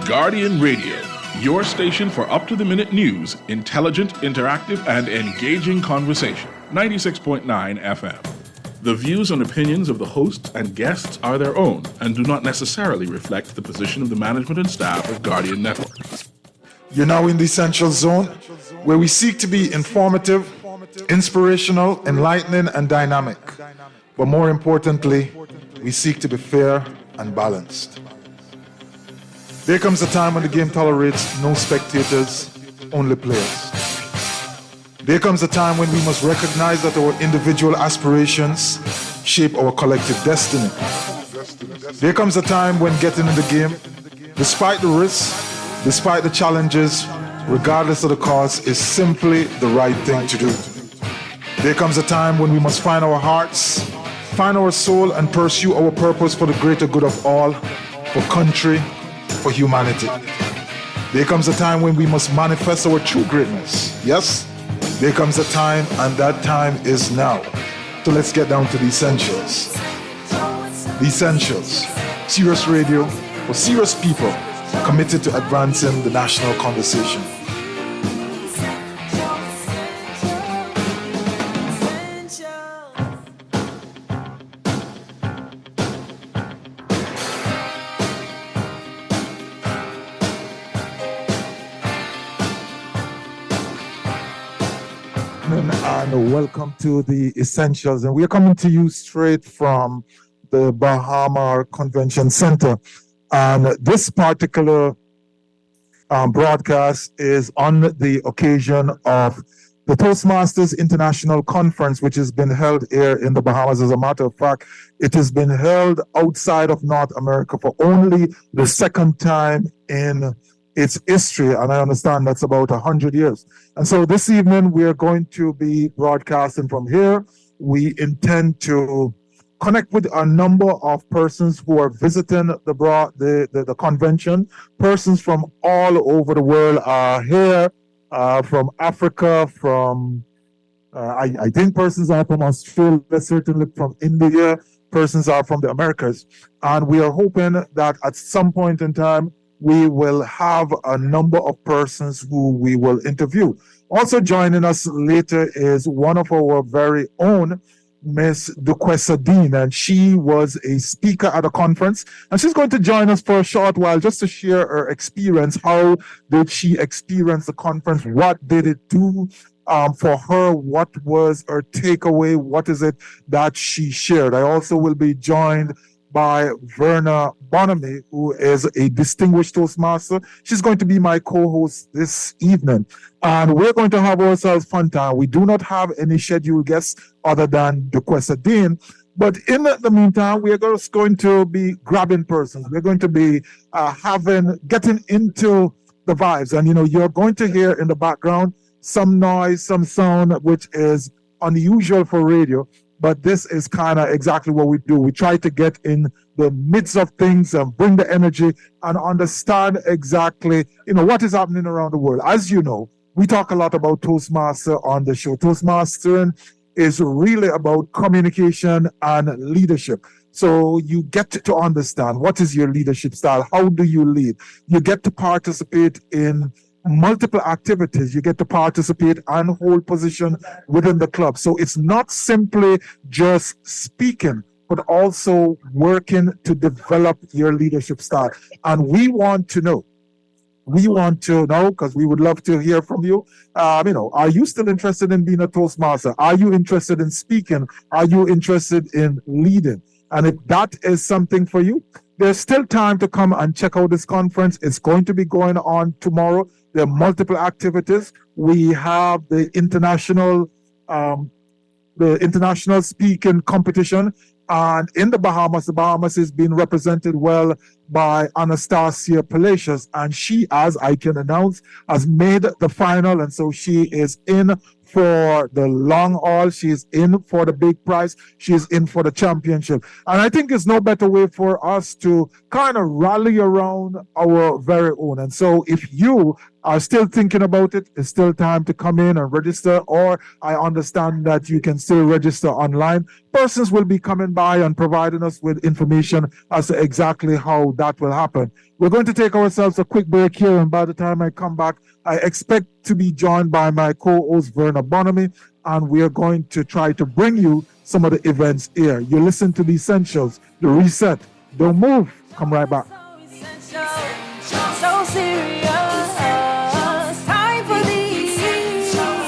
Guardian Radio, your station for up-to-the-minute news, intelligent, interactive, and engaging conversation. 96.9 FM. The views and opinions of the hosts and guests are their own and do not necessarily reflect the position of the management and staff of Guardian Network. You're now in the Essential Zone, where we seek to be informative, inspirational, enlightening, and dynamic. But more importantly, we seek to be fair and balanced. There comes a time when the game tolerates no spectators, only players. There comes a time when we must recognize that our individual aspirations shape our collective destiny. There comes a time when getting in the game, despite the risks, despite the challenges, regardless of the cost, is simply the right thing to do. There comes a time when we must find our hearts, find our soul, and pursue our purpose for the greater good of all, for country, for humanity. There comes a time when we must manifest our true greatness. Yes, there comes a time, and that time is now. So let's get down to the essentials. The essentials. Serious radio for serious people committed to advancing the national conversation. And welcome to the Essentials. And we are coming to you straight from the Bahama Convention Center. And this particular broadcast is on the occasion of the Toastmasters International Conference, which has been held here in the Bahamas. As a matter of fact, it has been held outside of North America for only the second time in its history, and I understand that's about 100 years. And so this evening, we are going to be broadcasting from here. We intend to connect with a number of persons who are visiting the convention. Persons from all over the world are here, from Africa, from, I think persons are from Australia, certainly from India, persons are from the Americas. And we are hoping that at some point in time, we will have a number of persons who we will interview. Also joining us later is one of our very own, Miss Duquesa Dean, and she was a speaker at a conference, and she's going to join us for a short while just to share her experience. How did she experience the conference? What did it do for her? What was her takeaway? What is it that she shared? I also will be joined by Verna Bonamy, who is a distinguished Toastmaster. She's going to be my co-host this evening. And we're going to have ourselves fun time. We do not have any scheduled guests other than Duquesa Dean. But in the meantime, we're just going to be grabbing persons. We're going to be getting into the vibes. And, you're going to hear in the background some noise, some sound, which is unusual for radio. But this is kind of exactly what we do. We try to get in the midst of things and bring the energy and understand exactly, what is happening around the world. As you know, we talk a lot about Toastmaster on the show. Toastmastering is really about communication and leadership. So you get to understand what is your leadership style. How do you lead? You get to participate in multiple activities. You get to participate and hold position within the club. So it's not simply just speaking, but also working to develop your leadership style. And we want to know, because we would love to hear from you. Are you still interested in being a Toastmaster? Are you interested in speaking? Are you interested in leading? And if that is something for you, there's still time to come and check out this conference. It's going to be going on tomorrow. There are multiple activities. We have the international speaking competition. And in the Bahamas is being represented well by Anastasia Palacios. And she, as I can announce, has made the final. And so she is in for the long haul. She is in for the big prize. She is in for the championship. And I think it's no better way for us to kind of rally around our very own. And so if you are still thinking about it, it's still time to come in and register, or I understand that you can still register online. Persons will be coming by and providing us with information as to exactly how that will happen. We're going to take ourselves a quick break here, and by the time I come back, I expect to be joined by my co-host Verna Bonamy, and we are going to try to bring you some of the events here. You listen to the Essentials, the Reset. Don't move. Come right back. So serious. Time for the Essentials.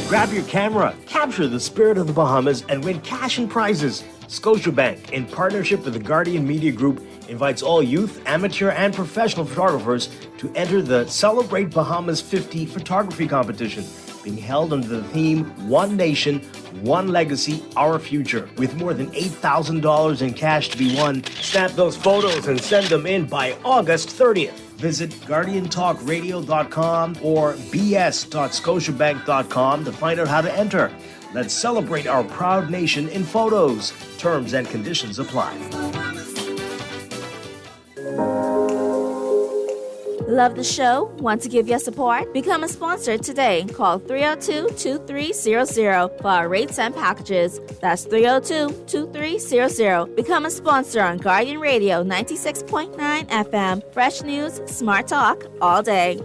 Grab your camera, capture the spirit of the Bahamas, and win cash and prizes. Scotiabank, in partnership with the Guardian Media Group, invites all youth, amateur, and professional photographers to enter the Celebrate Bahamas 50 photography competition, being held under the theme One Nation, One Legacy, Our Future. With more than $8,000 in cash to be won, snap those photos and send them in by August 30th. Visit GuardianTalkRadio.com or bs.scotiabank.com to find out how to enter. Let's celebrate our proud nation in photos. Terms and conditions apply. Love the show? Want to give your support? Become a sponsor today. Call 302-2300 for our rates and packages. That's 302-2300. Become a sponsor on Guardian Radio 96.9 FM. Fresh news, smart talk, all day.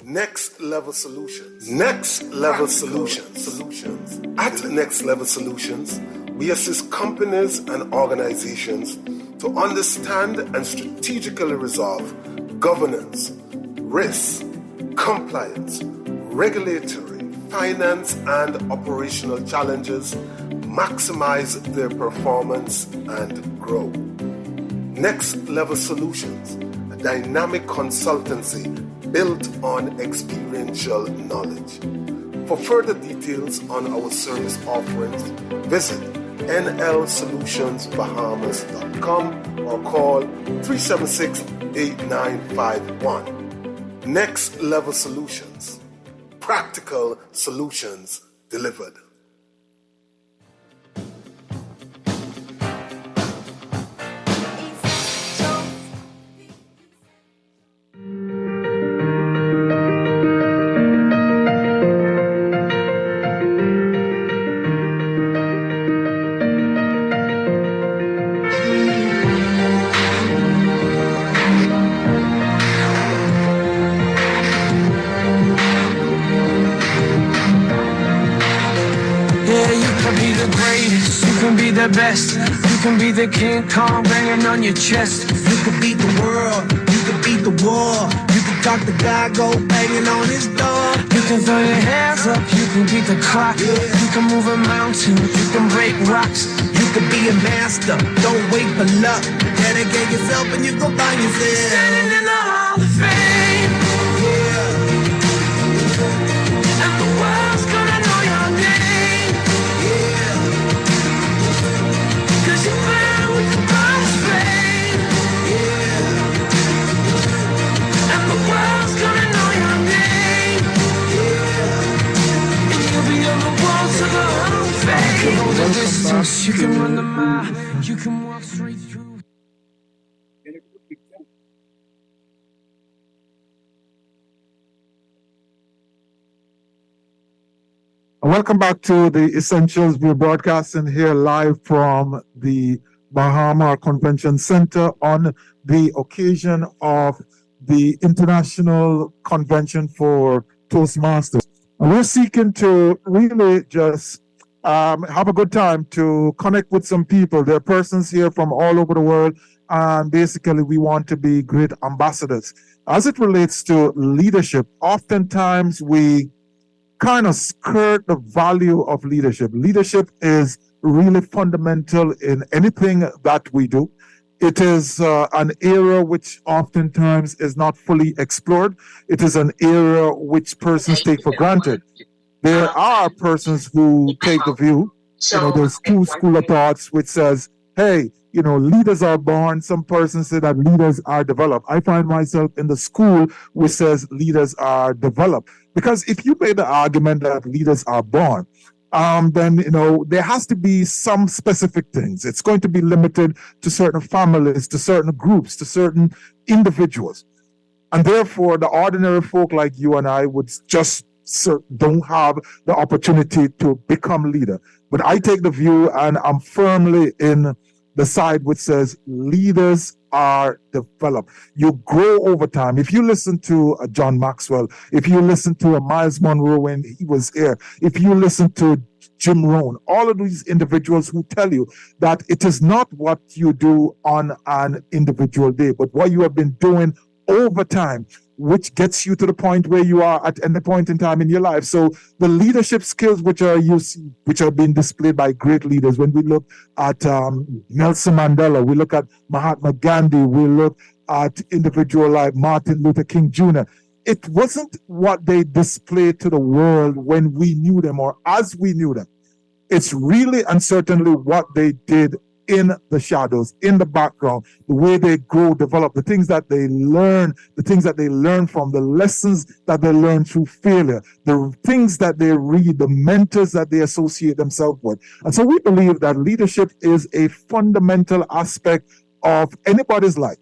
Next Level Solutions. Next Level Solutions. At Next Level Solutions, we assist companies and organizations to understand and strategically resolve governance, risk, compliance, regulatory, finance, and operational challenges, maximize their performance, and grow. Next Level Solutions, a dynamic consultancy built on experiential knowledge. For further details on our service offerings, visit nlsolutionsbahamas.com or call 376-8951. Next Level Solutions. Practical solutions delivered. The best. You can be the King Kong banging on your chest. You can beat the world. You can beat the war. You can talk to God, go banging on his door. You can throw your hands up. You can beat the clock. You can move a mountain. You can break rocks. You can be a master. Don't wait for luck. Dedicate yourself and you go find yourself. Standing in the Hall of Fame. Yeah. And the world's gonna know your name. Cause you burn with the brightest flame. Yeah. And the world's gonna know your name. Yeah. And you'll be on the wall to the Hall of Fame. You can hold the distance, you can run the mile, you can walk straight through. Welcome back to the Essentials. We're broadcasting here live from the Bahama Convention Center on the occasion of the International Convention for Toastmasters. And we're seeking to really just have a good time to connect with some people. There are persons here from all over the world, and basically we want to be great ambassadors. As it relates to leadership, oftentimes we kind of skirt the value of leadership. Leadership is really fundamental in anything that we do. It is an area which oftentimes is not fully explored. It is an area which persons take for granted. There are persons who take the view, there's two school of thoughts which says, hey, leaders are born. Some persons say that leaders are developed. I find myself in the school which says leaders are developed. Because if you made the argument that leaders are born, then there has to be some specific things. It's going to be limited to certain families, to certain groups, to certain individuals. And therefore, the ordinary folk like you and I would just don't have the opportunity to become leader. But I take the view, and I'm firmly in the side which says leaders are developed. You grow over time. If you listen to John Maxwell, if you listen to Miles Monroe when he was here, if you listen to Jim Rohn, all of these individuals who tell you that it is not what you do on an individual day, but what you have been doing over time, which gets you to the point where you are at any point in time in your life. So the leadership skills which are being displayed by great leaders, when we look at Nelson Mandela, we look at Mahatma Gandhi, we look at individual like Martin Luther King Jr., it wasn't what they displayed to the world when we knew them or as we knew them. It's really and certainly what they did in the shadows, in the background, the way they grow, develop, the things that they learn, from, the lessons that they learn through failure, the things that they read, the mentors that they associate themselves with. And so we believe that leadership is a fundamental aspect of anybody's life.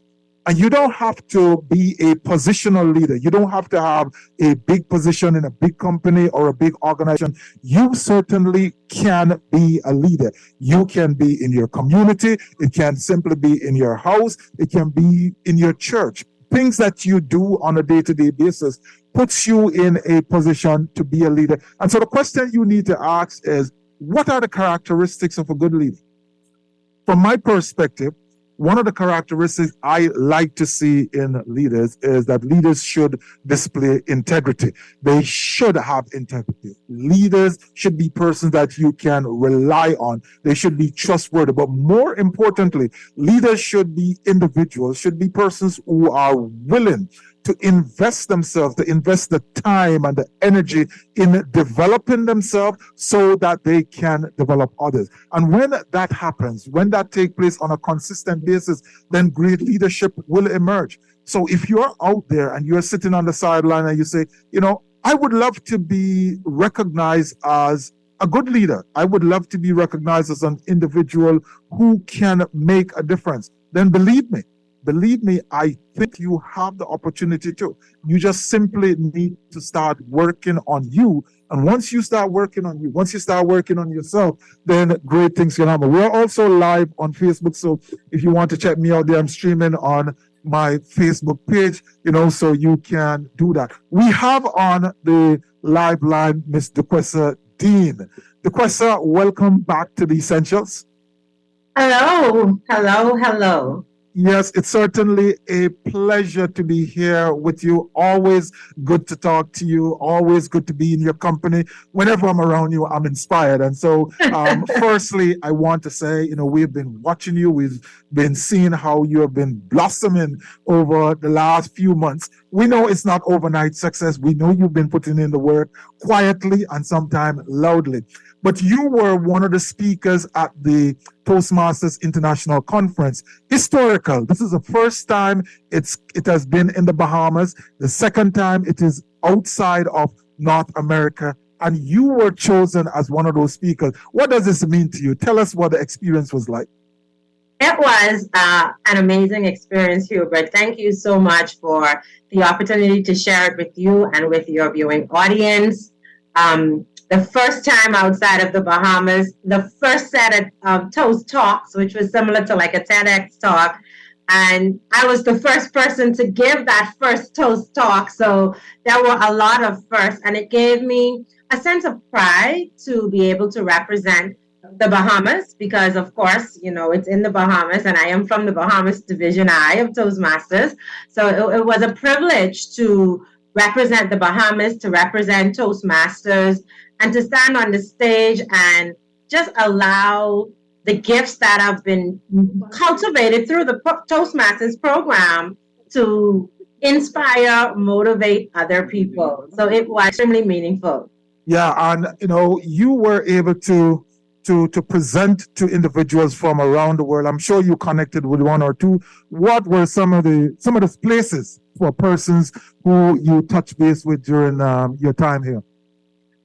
And you don't have to be a positional leader. You don't have to have a big position in a big company or a big organization. You certainly can be a leader. You can be in your community. It can simply be in your house. It can be in your church. Things that you do on a day-to-day basis puts you in a position to be a leader. And so the question you need to ask is, what are the characteristics of a good leader? From my perspective, one of the characteristics I like to see in leaders is that leaders should display integrity. They should have integrity. Leaders should be persons that you can rely on. They should be trustworthy. But more importantly, leaders should be individuals, should be persons who are willing to invest themselves, to invest the time and the energy in developing themselves so that they can develop others. And when that happens, when that takes place on a consistent basis, then great leadership will emerge. So if you're out there and you're sitting on the sideline and you say, I would love to be recognized as a good leader. I would love to be recognized as an individual who can make a difference. Then believe me, I think you have the opportunity to. You just simply need to start working on you. And once you start working on you, once you start working on yourself, then great things can happen. We're also live on Facebook. So if you want to check me out there, I'm streaming on my Facebook page, so you can do that. We have on the live line Miss DeQuessa Dean. DeQuessa, welcome back to the Essentials. Hello. Yes, it's certainly a pleasure to be here with you. Always good to talk to you. Always good to be in your company. Whenever I'm around you, I'm inspired. And so, firstly, I want to say, we've been watching you. We've been seeing how you have been blossoming over the last few months. We know it's not overnight success. We know you've been putting in the work quietly and sometimes loudly. But you were one of the speakers at the Toastmasters International Conference. Historical. This is the first time it has been in the Bahamas. The second time it is outside of North America. And you were chosen as one of those speakers. What does this mean to you? Tell us what the experience was like. It was an amazing experience, Hubert. Thank you so much for the opportunity to share it with you and with your viewing audience. The first time outside of the Bahamas, the first set of Toast Talks, which was similar to like a TEDx talk. And I was the first person to give that first Toast Talk. So there were a lot of firsts. And it gave me a sense of pride to be able to represent the Bahamas because, of course, it's in the Bahamas and I am from the Bahamas Division I of Toastmasters. So it was a privilege to represent the Bahamas, to represent Toastmasters, and to stand on the stage and just allow the gifts that have been cultivated through the Toastmasters program to inspire, motivate other people. So it was extremely meaningful. Yeah, and you were able to present to individuals from around the world. I'm sure you connected with one or two. What were some of the places for persons who you touched base with during your time here?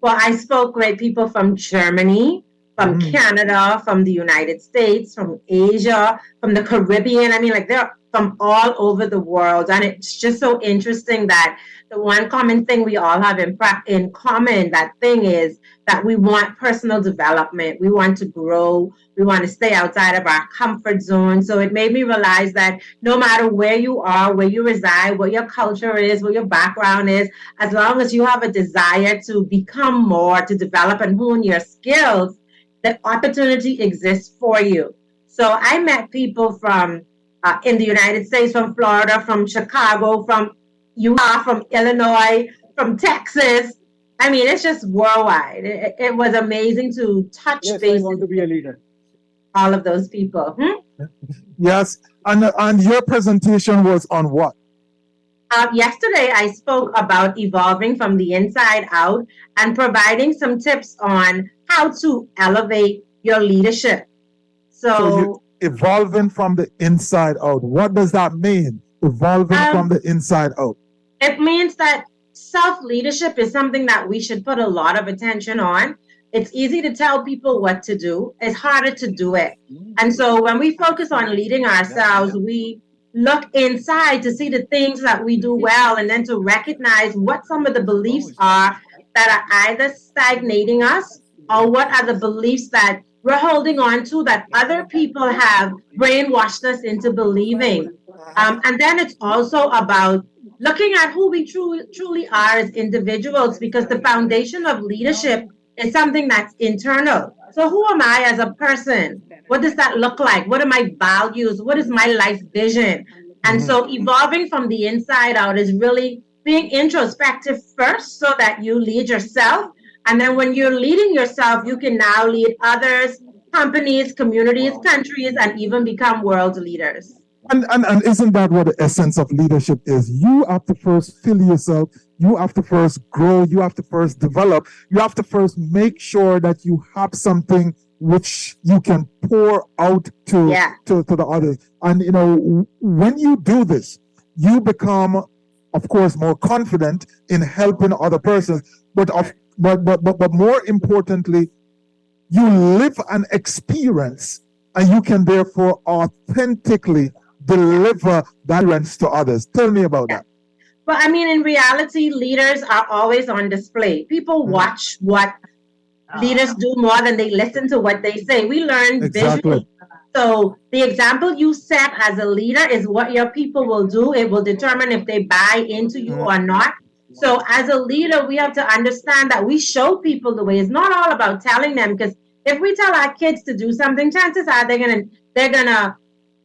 Well, I spoke with people from Germany, from Canada, from the United States, from Asia, from the Caribbean. I mean, like they're from all over the world. And it's just so interesting that the one common thing we all have in common, that thing is that we want personal development. We want to grow. We want to stay outside of our comfort zone. So it made me realize that no matter where you are, where you reside, what your culture is, what your background is, as long as you have a desire to become more, to develop and hone your skills, the opportunity exists for you. So I met people from in the United States, from Florida, from Chicago, from Utah, from Illinois, from Texas. I mean, it's just worldwide. It was amazing to touch base. I want to be a leader. All of those people. Yes, and your presentation was on what? Yesterday, I spoke about evolving from the inside out and providing some tips on how to elevate your leadership. So evolving from the inside out. What does that mean? Evolving from the inside out. It means that self-leadership is something that we should put a lot of attention on. It's easy to tell people what to do. It's harder to do it. And so when we focus on leading ourselves, we look inside to see the things that we do well and then to recognize what some of the beliefs are that are either stagnating us or what are the beliefs that we're holding on to that other people have brainwashed us into believing. And then it's also about looking at who we truly are as individuals, because the foundation of leadership is something that's internal. So who am I as a person? What does that look like? What are my values? What is my life vision? And so evolving from the inside out is really being introspective first so that you lead yourself. And then when you're leading yourself, you can now lead others, companies, communities, countries, and even become world leaders. And isn't that what the essence of leadership is? You have to first fill yourself. You have to first grow. You have to first develop. You have to first make sure that you have something which you can pour out to the others. And, you know, when you do this, you become, of course, more confident in helping other persons. But more importantly, you live an experience and you can therefore authentically deliver that experience to others. Tell me about that. Well, I mean, in reality, leaders are always on display. People watch what leaders do more than they listen to what they say. We learn visually. So the example you set as a leader is what your people will do. It will determine if they buy into you or not. So as a leader, we have to understand that we show people the way. It's not all about telling them, because if we tell our kids to do something, chances are they're gonna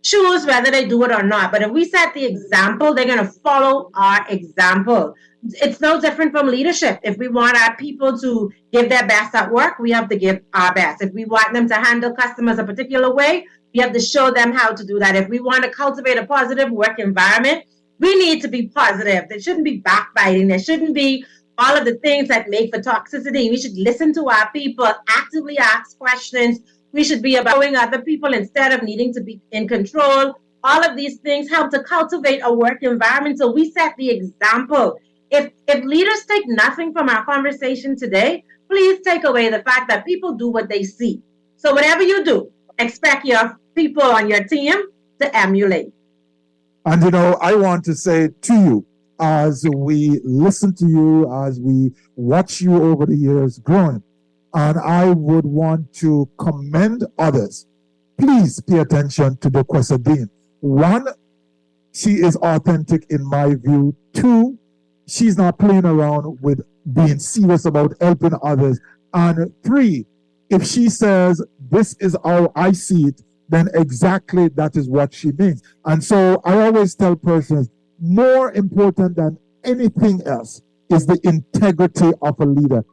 choose whether they do it or not. But if we set the example, they're gonna follow our example. It's no different from leadership. If we want our people to give their best at work, we have to give our best. If we want them to handle customers a particular way, we have to show them how to do that. If we want to cultivate a positive work environment, we need to be positive. There shouldn't be backbiting. There shouldn't be all of the things that make for toxicity. We should listen to our people, actively ask questions. We should be about showing other people instead of needing to be in control. All of these things help to cultivate a work environment. So we set the example. If leaders take nothing from our conversation today, please take away the fact that people do what they see. So whatever you do, expect your people on your team to emulate. And, you know, I want to say to you, as we listen to you, as we watch you over the years growing, and I would want to commend others. Please pay attention to the Dean. One, she is authentic in my view. Two, she's not playing around with being serious about helping others. And three, if she says, this is how I see it, then exactly that is what she means. And so I always tell persons, more important than anything else is the integrity of a leader.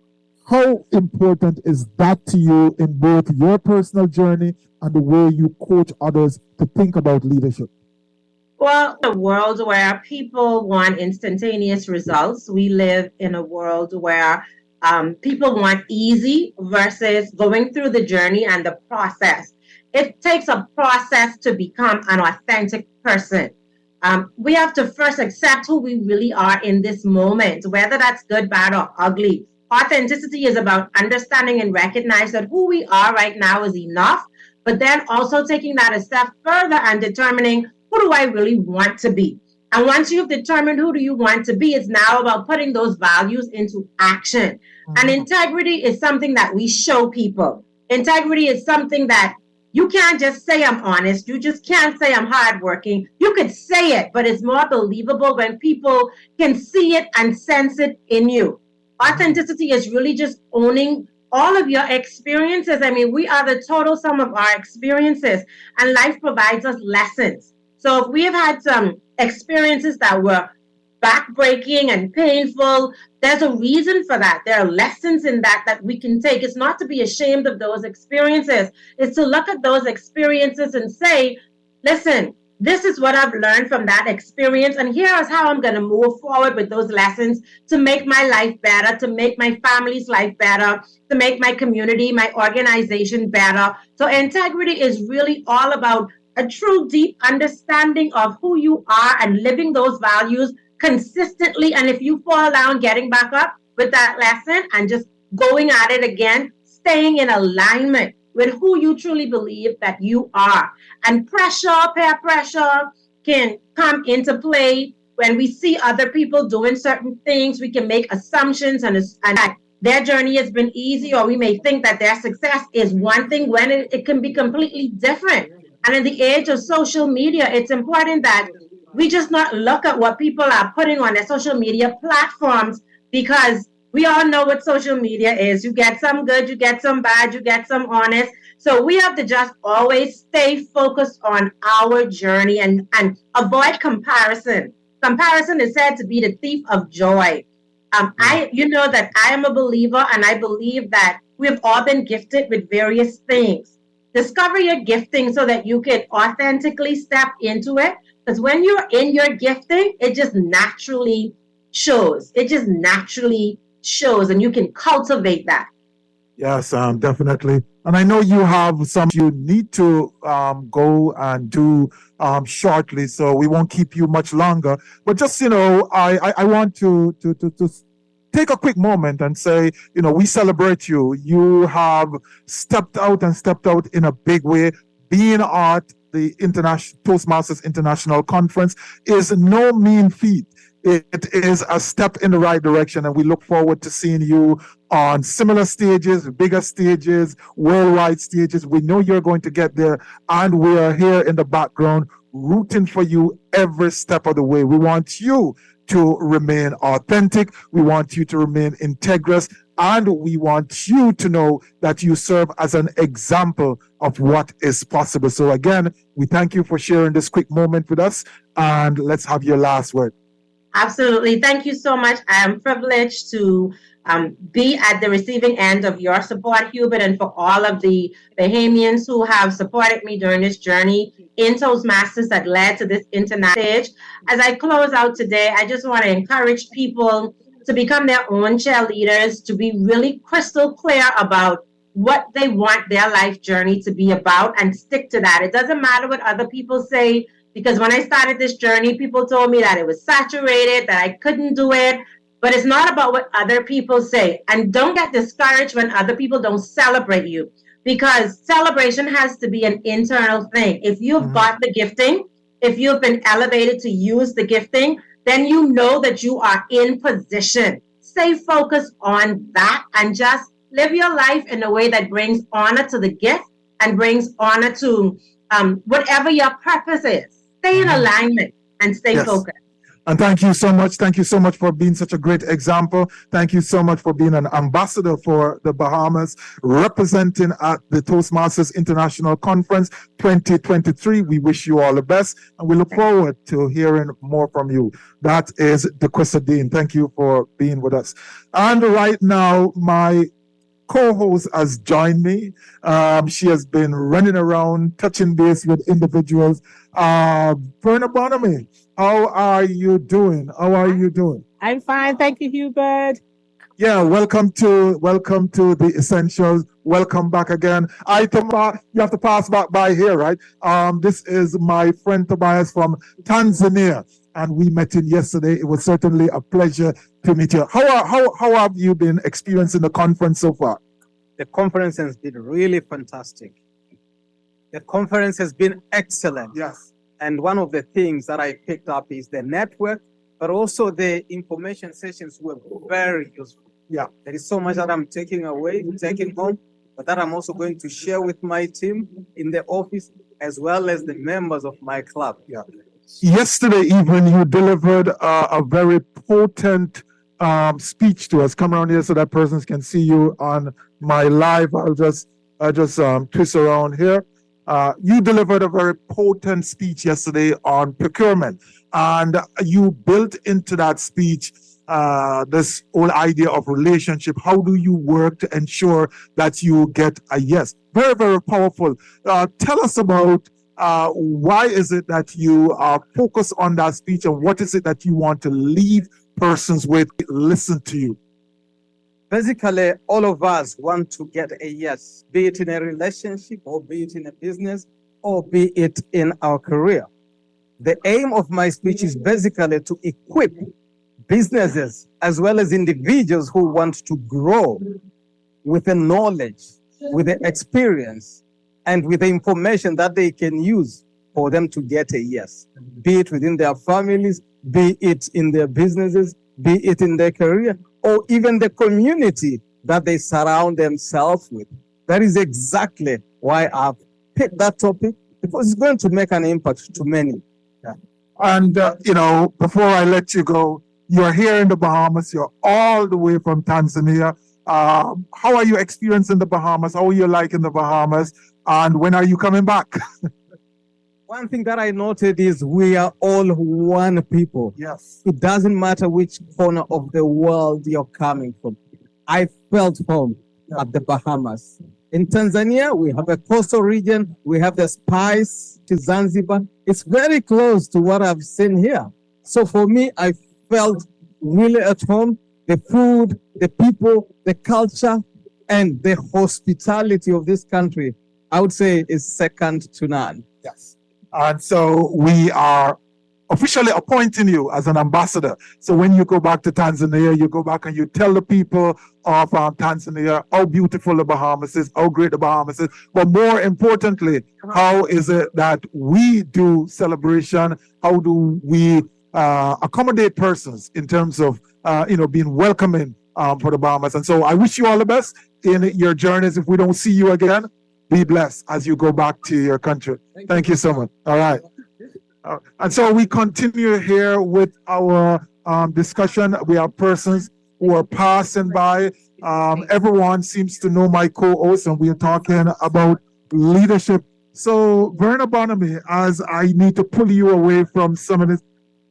How important is that to you in both your personal journey and the way you coach others to think about leadership? Well, in a world where people want instantaneous results, we live in a world where people want easy versus going through the journey and the process. It takes a process to become an authentic person. We have to first accept who we really are in this moment, whether that's good, bad, or ugly. Authenticity is about understanding and recognize that who we are right now is enough, but then also taking that a step further and determining who do I really want to be. And once you've determined who do you want to be, it's now about putting those values into action. And integrity is something that we show people. Integrity is something that you can't just say I'm honest. You just can't say I'm hardworking. You could say it, but it's more believable when people can see it and sense it in you. Authenticity is really just owning all of your experiences. I mean, we are the total sum of our experiences, and life provides us lessons. So if we have had some experiences that were backbreaking and painful, there's a reason for that. There are lessons in that we can take. It's not to be ashamed of those experiences. It's to look at those experiences and say, listen, this is what I've learned from that experience, and here is how I'm going to move forward with those lessons to make my life better, to make my family's life better, to make my community, my organization better. So integrity is really all about a true deep understanding of who you are and living those values consistently. And if you fall down, getting back up with that lesson and just going at it again, staying in alignment with who you truly believe that you are. And peer pressure can come into play when we see other people doing certain things. We can make assumptions and that their journey has been easy, or we may think that their success is one thing when it can be completely different. And in the age of social media, it's important that we just not look at what people are putting on their social media platforms, because we all know what social media is. You get some good, you get some bad, you get some honest. So we have to just always stay focused on our journey and avoid comparison. Comparison is said to be the thief of joy. You know that I am a believer, and I believe that we've all been gifted with various things. Discover your gifting so that you can authentically step into it. Because when you're in your gifting, it just naturally shows. It just naturally shows, and you can cultivate that. Yes, definitely. And I know you have some you need to go and do shortly, so we won't keep you much longer. But just, I want to take a quick moment and say, we celebrate you. You have stepped out in a big way. Being at the Toastmasters International Conference is no mean feat. It is a step in the right direction, and we look forward to seeing you on similar stages, bigger stages, worldwide stages. We know you're going to get there, and we are here in the background rooting for you every step of the way. We want you to remain authentic. We want you to remain integrous, and we want you to know that you serve as an example of what is possible. So again, we thank you for sharing this quick moment with us, and let's have your last word. Absolutely. Thank you so much. I am privileged to be at the receiving end of your support, Hubert, and for all of the Bahamians who have supported me during this journey in Toastmasters that led to this international stage. As I close out today, I just want to encourage people to become their own cheerleaders, to be really crystal clear about what they want their life journey to be about, and stick to that. It doesn't matter what other people say, because when I started this journey, people told me that it was saturated, that I couldn't do it. But it's not about what other people say. And don't get discouraged when other people don't celebrate you, because celebration has to be an internal thing. If you've got the gifting, if you've been elevated to use the gifting, then you know that you are in position. Stay focused on that and just live your life in a way that brings honor to the gift and brings honor to whatever your purpose is. Stay in alignment and stay focused. And thank you so much. Thank you so much for being such a great example. Thank you so much for being an ambassador for the Bahamas, representing at the Toastmasters International Conference 2023. We wish you all the best, and we look forward to hearing more from you. That is DeQuissa Dean. Thank you for being with us. And right now, my co-host has joined me. She has been running around, touching base with individuals. Verna Bonamy, how are you doing? I'm fine. Thank you, Hubert. Yeah, welcome to the Essentials. Welcome back again. You have to pass back by here, right? This is my friend Tobias from Tanzania, and we met him yesterday. It was certainly a pleasure to meet you. How have you been experiencing the conference so far? The conference has been really fantastic. The conference has been excellent. Yes. And one of the things that I picked up is the network, but also the information sessions were very useful. Yeah. There is so much that I'm taking home, but that I'm also going to share with my team in the office, as well as the members of my club. Yeah. Yesterday evening, you delivered a very potent speech to us. Come around here so that persons can see you on my live. I'll just twist around here. You delivered a very potent speech yesterday on procurement, and you built into that speech this whole idea of relationship. How do you work to ensure that you get a yes? Very, very powerful. Tell us about why is it that you are focused on that speech, and what is it that you want to leave persons with? Listen to you. Basically, all of us want to get a yes, be it in a relationship, or be it in a business, or be it in our career. The aim of my speech is basically to equip businesses as well as individuals who want to grow with the knowledge, with the experience, and with the information that they can use for them to get a yes, be it within their families, be it in their businesses, be it in their career, or even the community that they surround themselves with. That is exactly why I've picked that topic, because it's going to make an impact to many. Yeah. And, before I let you go, you're here in the Bahamas. You're all the way from Tanzania. How are you experiencing the Bahamas? How are you liking the Bahamas? And when are you coming back? One thing that I noted is we are all one people. Yes. It doesn't matter which corner of the world you're coming from. I felt home at the Bahamas. In Tanzania, we have a coastal region. We have the spice to Zanzibar. It's very close to what I've seen here. So for me, I felt really at home. The food, the people, the culture, and the hospitality of this country, I would say, is second to none. Yes. And so we are officially appointing you as an ambassador. So when you go back to Tanzania, you go back and you tell the people of Tanzania how beautiful the Bahamas is, how great the Bahamas is. But more importantly, how is it that we do celebration? How do we accommodate persons in terms of being welcoming for the Bahamas? And so I wish you all the best in your journeys. If we don't see you again, be blessed as you go back to your country. Thank you so much. All right. And so we continue here with our discussion. We have persons who are passing by. Everyone seems to know my co-host, and we are talking about leadership. So, Verna Bonamy, as I need to pull you away from some of this,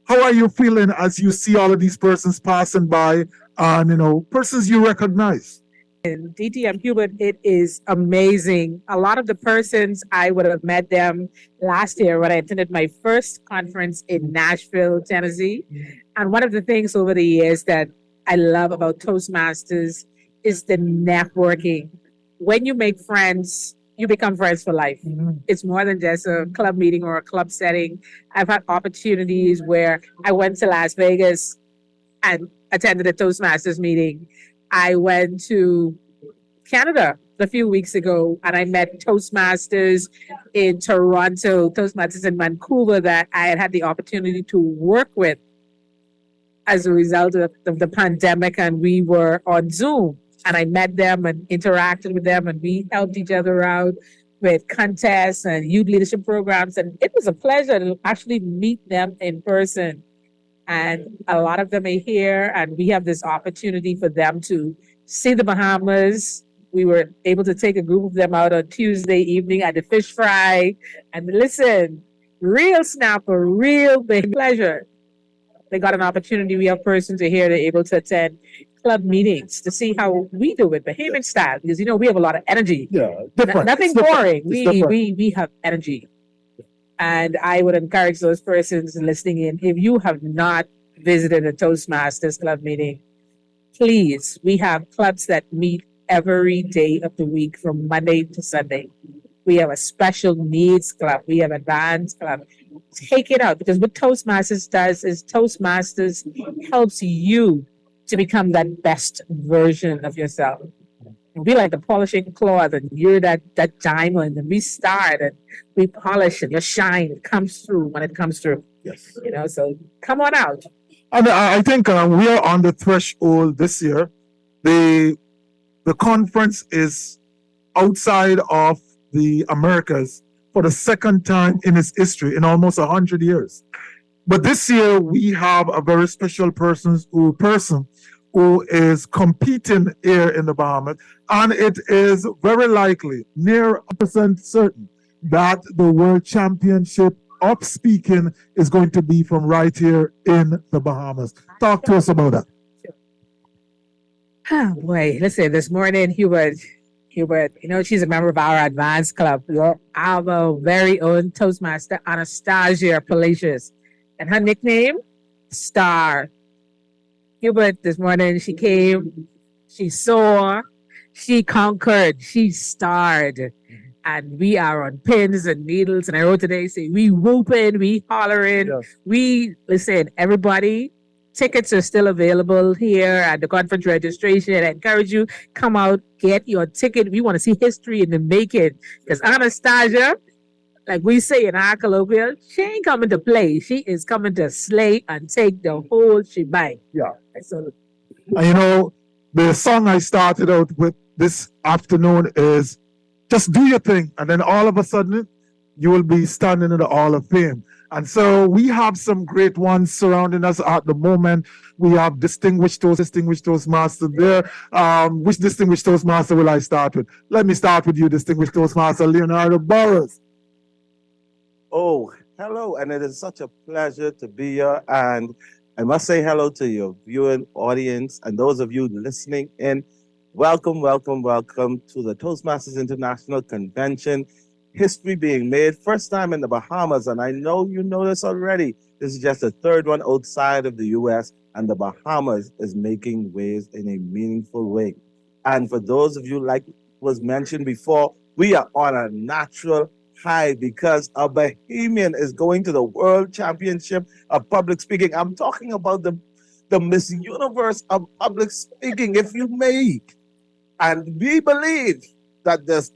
how are you feeling as you see all of these persons passing by and, persons you recognize? And DT and Hubert, it is amazing. A lot of the persons, I would have met them last year when I attended my first conference in Nashville, Tennessee. And one of the things over the years that I love about Toastmasters is the networking. When you make friends, you become friends for life. Mm-hmm. It's more than just a club meeting or a club setting. I've had opportunities where I went to Las Vegas and attended a Toastmasters meeting. I went to Canada a few weeks ago and I met Toastmasters in Toronto, Toastmasters in Vancouver that I had the opportunity to work with as a result of the pandemic, and we were on Zoom. And I met them and interacted with them, and we helped each other out with contests and youth leadership programs. And it was a pleasure to actually meet them in person. And a lot of them are here, and we have this opportunity for them to see the Bahamas. We were able to take a group of them out on Tuesday evening at the fish fry. And listen, real snapper, real big pleasure. They got an opportunity. We have persons here that are able to attend club meetings to see how we do it, Bahamian style, because we have a lot of energy. Yeah, different. Nothing boring. We have energy, and I would encourage those persons listening in. If you have not visited a Toastmasters club meeting, please, we have clubs that meet every day of the week from Monday to Sunday. We have a special needs club. We have advanced club. Take it out because what Toastmasters does is Toastmasters helps you to become that best version of yourself. We like the polishing cloth, and you're that diamond, and we start and we polish it. Your shine it comes through when it comes through. Yes. So come on out. And I think we are on the threshold this year. The conference is outside of the Americas for the second time in its history in almost 100 years. But this year we have a very special person who is competing here in the Bahamas, and it is very likely, near 100% certain, that the World Championship of speaking is going to be from right here in the Bahamas. Talk to us about that. Oh boy, listen, this morning, Hubert, she's a member of our advanced club. Our very own Toastmaster, Anastasia Palacios. And her nickname, Star. Hubert, this morning, she came, she saw, she conquered, she starred. And we are on pins and needles. And I wrote today, say, we whooping, we hollering. Yes. Listen, everybody, tickets are still available here at the conference registration. I encourage you, come out, get your ticket. We want to see history in the making. Because Anastasia, like we say in our colloquial, she ain't coming to play. She is coming to slay and take the whole shebang. Yeah. So, and the song I started out with this afternoon is just do your thing. And then all of a sudden, you will be standing in the Hall of Fame. And so we have some great ones surrounding us at the moment. We have distinguished Toastmaster there. Which distinguished Toastmaster will I start with? Let me start with you, distinguished Toastmaster Leonardo Burrows. Oh, hello, and it is such a pleasure to be here. And I must say hello to your viewing audience and those of you listening in. Welcome, welcome, welcome to the Toastmasters International Convention. History being made, first time in the Bahamas, and I know you know this already. This is just the third one outside of the U.S., and the Bahamas is making waves in a meaningful way. And for those of you, like was mentioned before, we are on a natural high because a Bahamian is going to the World Championship of Public Speaking. I'm talking about the Miss Universe of Public Speaking, if you may. And we believe that this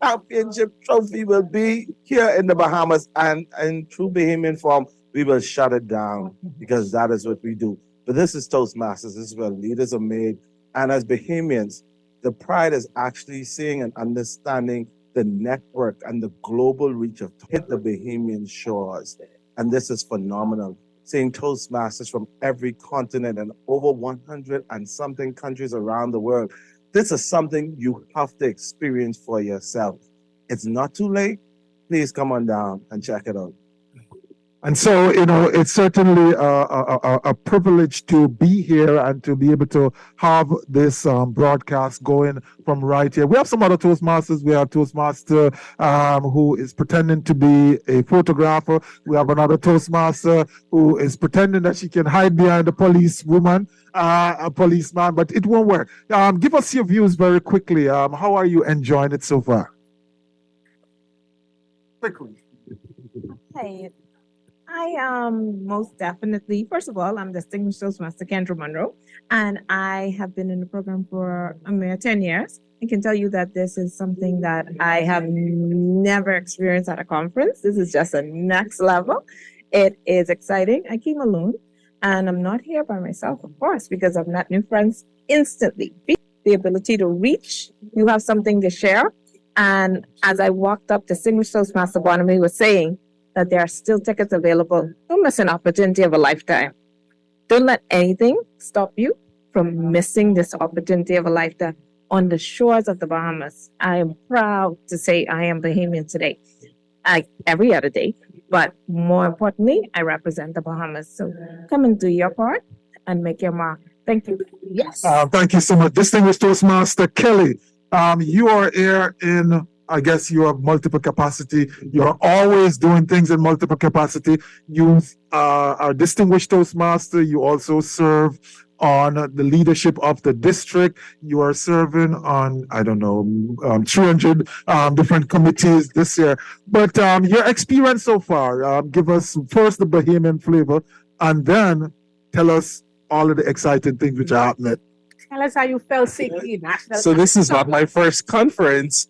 championship trophy will be here in the Bahamas, and in true Bahamian form, we will shut it down because that is what we do. But this is Toastmasters. This is where leaders are made. And as Bahamians, the pride is actually seeing and understanding the network and the global reach of hit the Bahamian shores. And this is phenomenal. Seeing Toastmasters from every continent and over 100 and something countries around the world. This is something you have to experience for yourself. It's not too late. Please come on down and check it out. And so, it's certainly a privilege to be here and to be able to have this broadcast going from right here. We have some other Toastmasters. We have Toastmaster who is pretending to be a photographer. We have another Toastmaster who is pretending that she can hide behind a policewoman, a policeman, but it won't work. Give us your views very quickly. How are you enjoying it so far? Quickly. Hey. I most definitely, first of all, I'm Distinguished Toastmaster Kendra Monroe, and I have been in the program for a mere 10 years. I can tell you that this is something that I have never experienced at a conference. This is just a next level. It is exciting. I came alone, and I'm not here by myself, of course, because I've met new friends instantly. The ability to reach, you have something to share. And as I walked up, Distinguished Toastmaster Bonamy was saying, that there are still tickets available. Don't miss an opportunity of a lifetime. Don't let anything stop you from missing this opportunity of a lifetime on the shores of the Bahamas. I am proud to say I am Bahamian today, every other day, but more importantly, I represent the Bahamas. So come and do your part and make your mark. Thank you. Yes. Thank you so much. Distinguished Toastmaster Kelly, you are here in, I guess you have multiple capacity. You're always doing things in multiple capacity. You are a distinguished Toastmaster. You also serve on the leadership of the district. You are serving on, 300 different committees this year. But your experience so far, give us first the Bahamian flavor, and then tell us all of the exciting things which are happening. Tell us how you felt singing national. So this is not my first conference.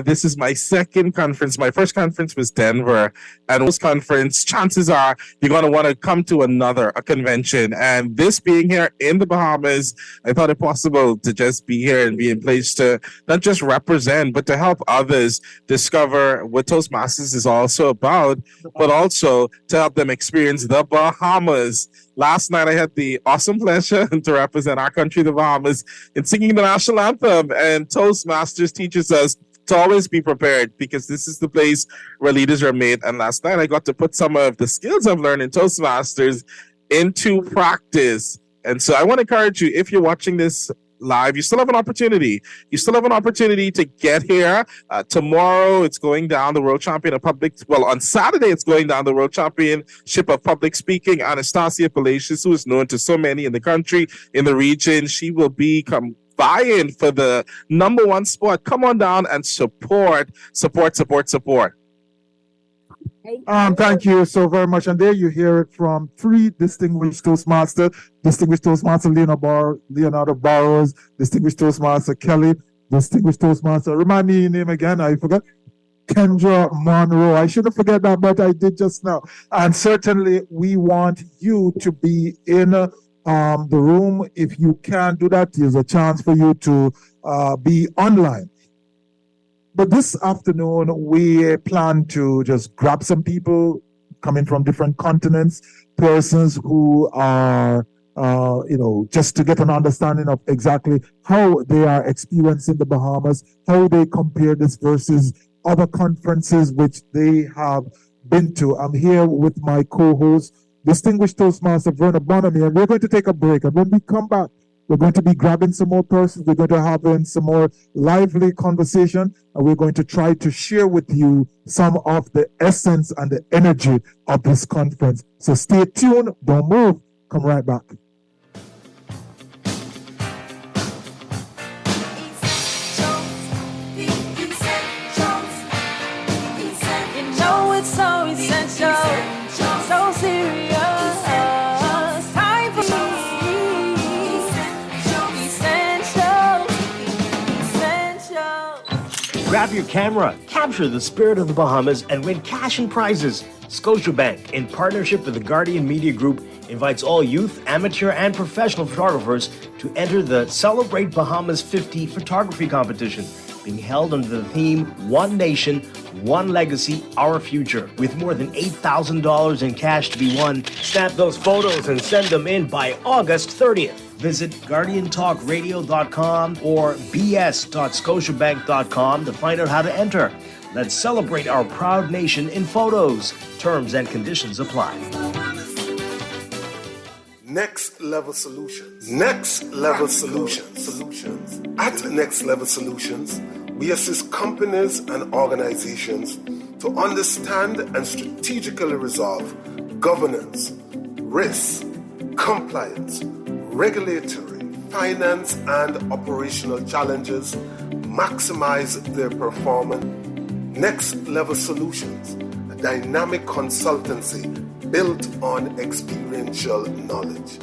This is my second conference. My first conference was Denver, and this conference, chances are you're going to want to come to a convention. And this being here in the Bahamas, I thought it possible to just be here and be in place to not just represent, but to help others discover what Toastmasters is also about, but also to help them experience the Bahamas. Last night, I had the awesome pleasure to represent our country, the Bahamas, in singing the national anthem. And Toastmasters teaches us to always be prepared, because this is the place where leaders are made. And last night, I got to put some of the skills I've learned in Toastmasters into practice. And so I want to encourage you, if you're watching this live, you still have an opportunity. You still have an opportunity to get here. Tomorrow, it's going down the World Champion of Public. Well, on Saturday, it's going down the World Championship of Public Speaking. Anastasia Palacios, who is known to so many in the country, in the region, she will be vying for the number one spot. Come on down and support. Thank you so very much. And there you hear it from three distinguished Toastmasters. Distinguished Toastmaster Leonardo Barrows, Distinguished Toastmaster Kelly, Distinguished Toastmaster, remind me your name again, I forgot. Kendra Monroe. I shouldn't forget that, but I did just now. And certainly we want you to be in the room. If you can't do that, there's a chance for you to be online. But this afternoon, we plan to just grab some people coming from different continents, persons who are, just to get an understanding of exactly how they are experiencing the Bahamas, how they compare this versus other conferences which they have been to. I'm here with my co-host, Distinguished Toastmaster Verna Bonamy, and we're going to take a break. And when we come back, we're going to be grabbing some more persons. We're going to have some more lively conversation, and we're going to try to share with you some of the essence and the energy of this conference. So stay tuned. Don't move. Come right back. You know it's so essential, so serious. Time for Grab your camera, capture the spirit of the Bahamas, and win cash and prizes. Scotiabank, in partnership with the Guardian Media Group, invites all youth, amateur, and professional photographers to enter the Celebrate Bahamas 50 photography competition, being held under the theme One Nation, One Legacy, Our Future. With more than $8,000 in cash to be won, snap those photos and send them in by August 30th. Visit GuardianTalkRadio.com or bs.scotiabank.com to find out how to enter. Let's celebrate our proud nation in photos. Terms and conditions apply. Next Level Solutions. Next Level Solutions. At Next Level Solutions, we assist companies and organizations to understand and strategically resolve governance, risk, compliance, regulatory, finance, and operational challenges, maximize their performance. Next Level Solutions, a dynamic consultancy built on experiential knowledge.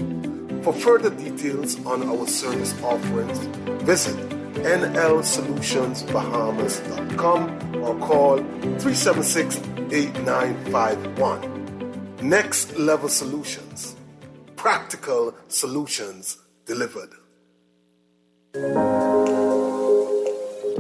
For further details on our service offerings, visit nlsolutionsbahamas.com or call 376-8951. Next Level Solutions. Practical solutions delivered.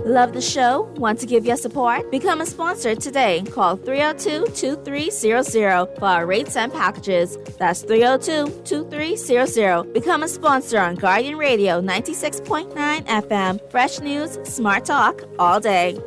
Love the show? Want to give your support? Become a sponsor today. Call 302-2300 for our rates and packages. That's 302-2300. Become a sponsor on Guardian Radio 96.9 FM. Fresh news, smart talk, all day.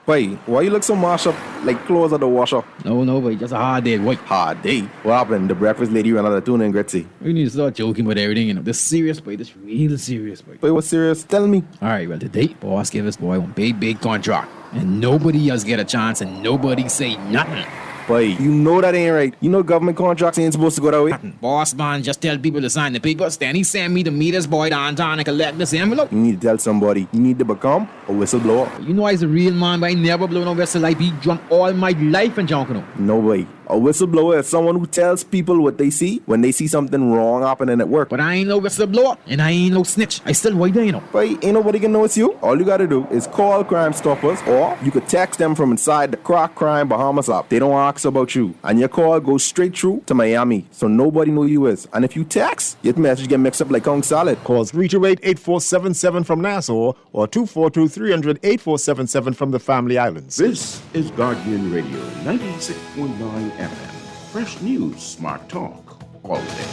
Boy, why you look so mashed up like clothes at the washer? No, boy, just a hard day, boy. Hard day? What happened? The breakfast lady ran out of tuna and Gretzy. We need to start joking about everything, This serious, boy. This real serious, boy. Boy, what's serious? Tell me. All right, well, today, boss gave us, boy, one big contract. And nobody else get a chance and nobody say nothing. Boy, you know that ain't right. You know government contracts ain't supposed to go that way. Boss man, just tell people to sign the papers. Then he send me to meet his boy downtown and collect this envelope. You need to tell somebody. You need to become a whistleblower. You know I's a real man, but I never blow no whistle. I be drunk all my life and junk, you know. No way. A whistleblower is someone who tells people what they see when they see something wrong happening at work. But I ain't no whistleblower, and I ain't no snitch. I still white there, you know. But ain't nobody can know it's you. All you gotta do is call Crime Stoppers, or you could text them from inside the Crack Crime Bahamas app. They don't ask about you, and your call goes straight through to Miami, so nobody know you is. And if you text, your message get mixed up like Kong Salad. Call 328-8477 from Nassau or 242-300-8477 from the Family Islands. This is Guardian Radio 96.9 FM. Fresh news, smart talk, all day.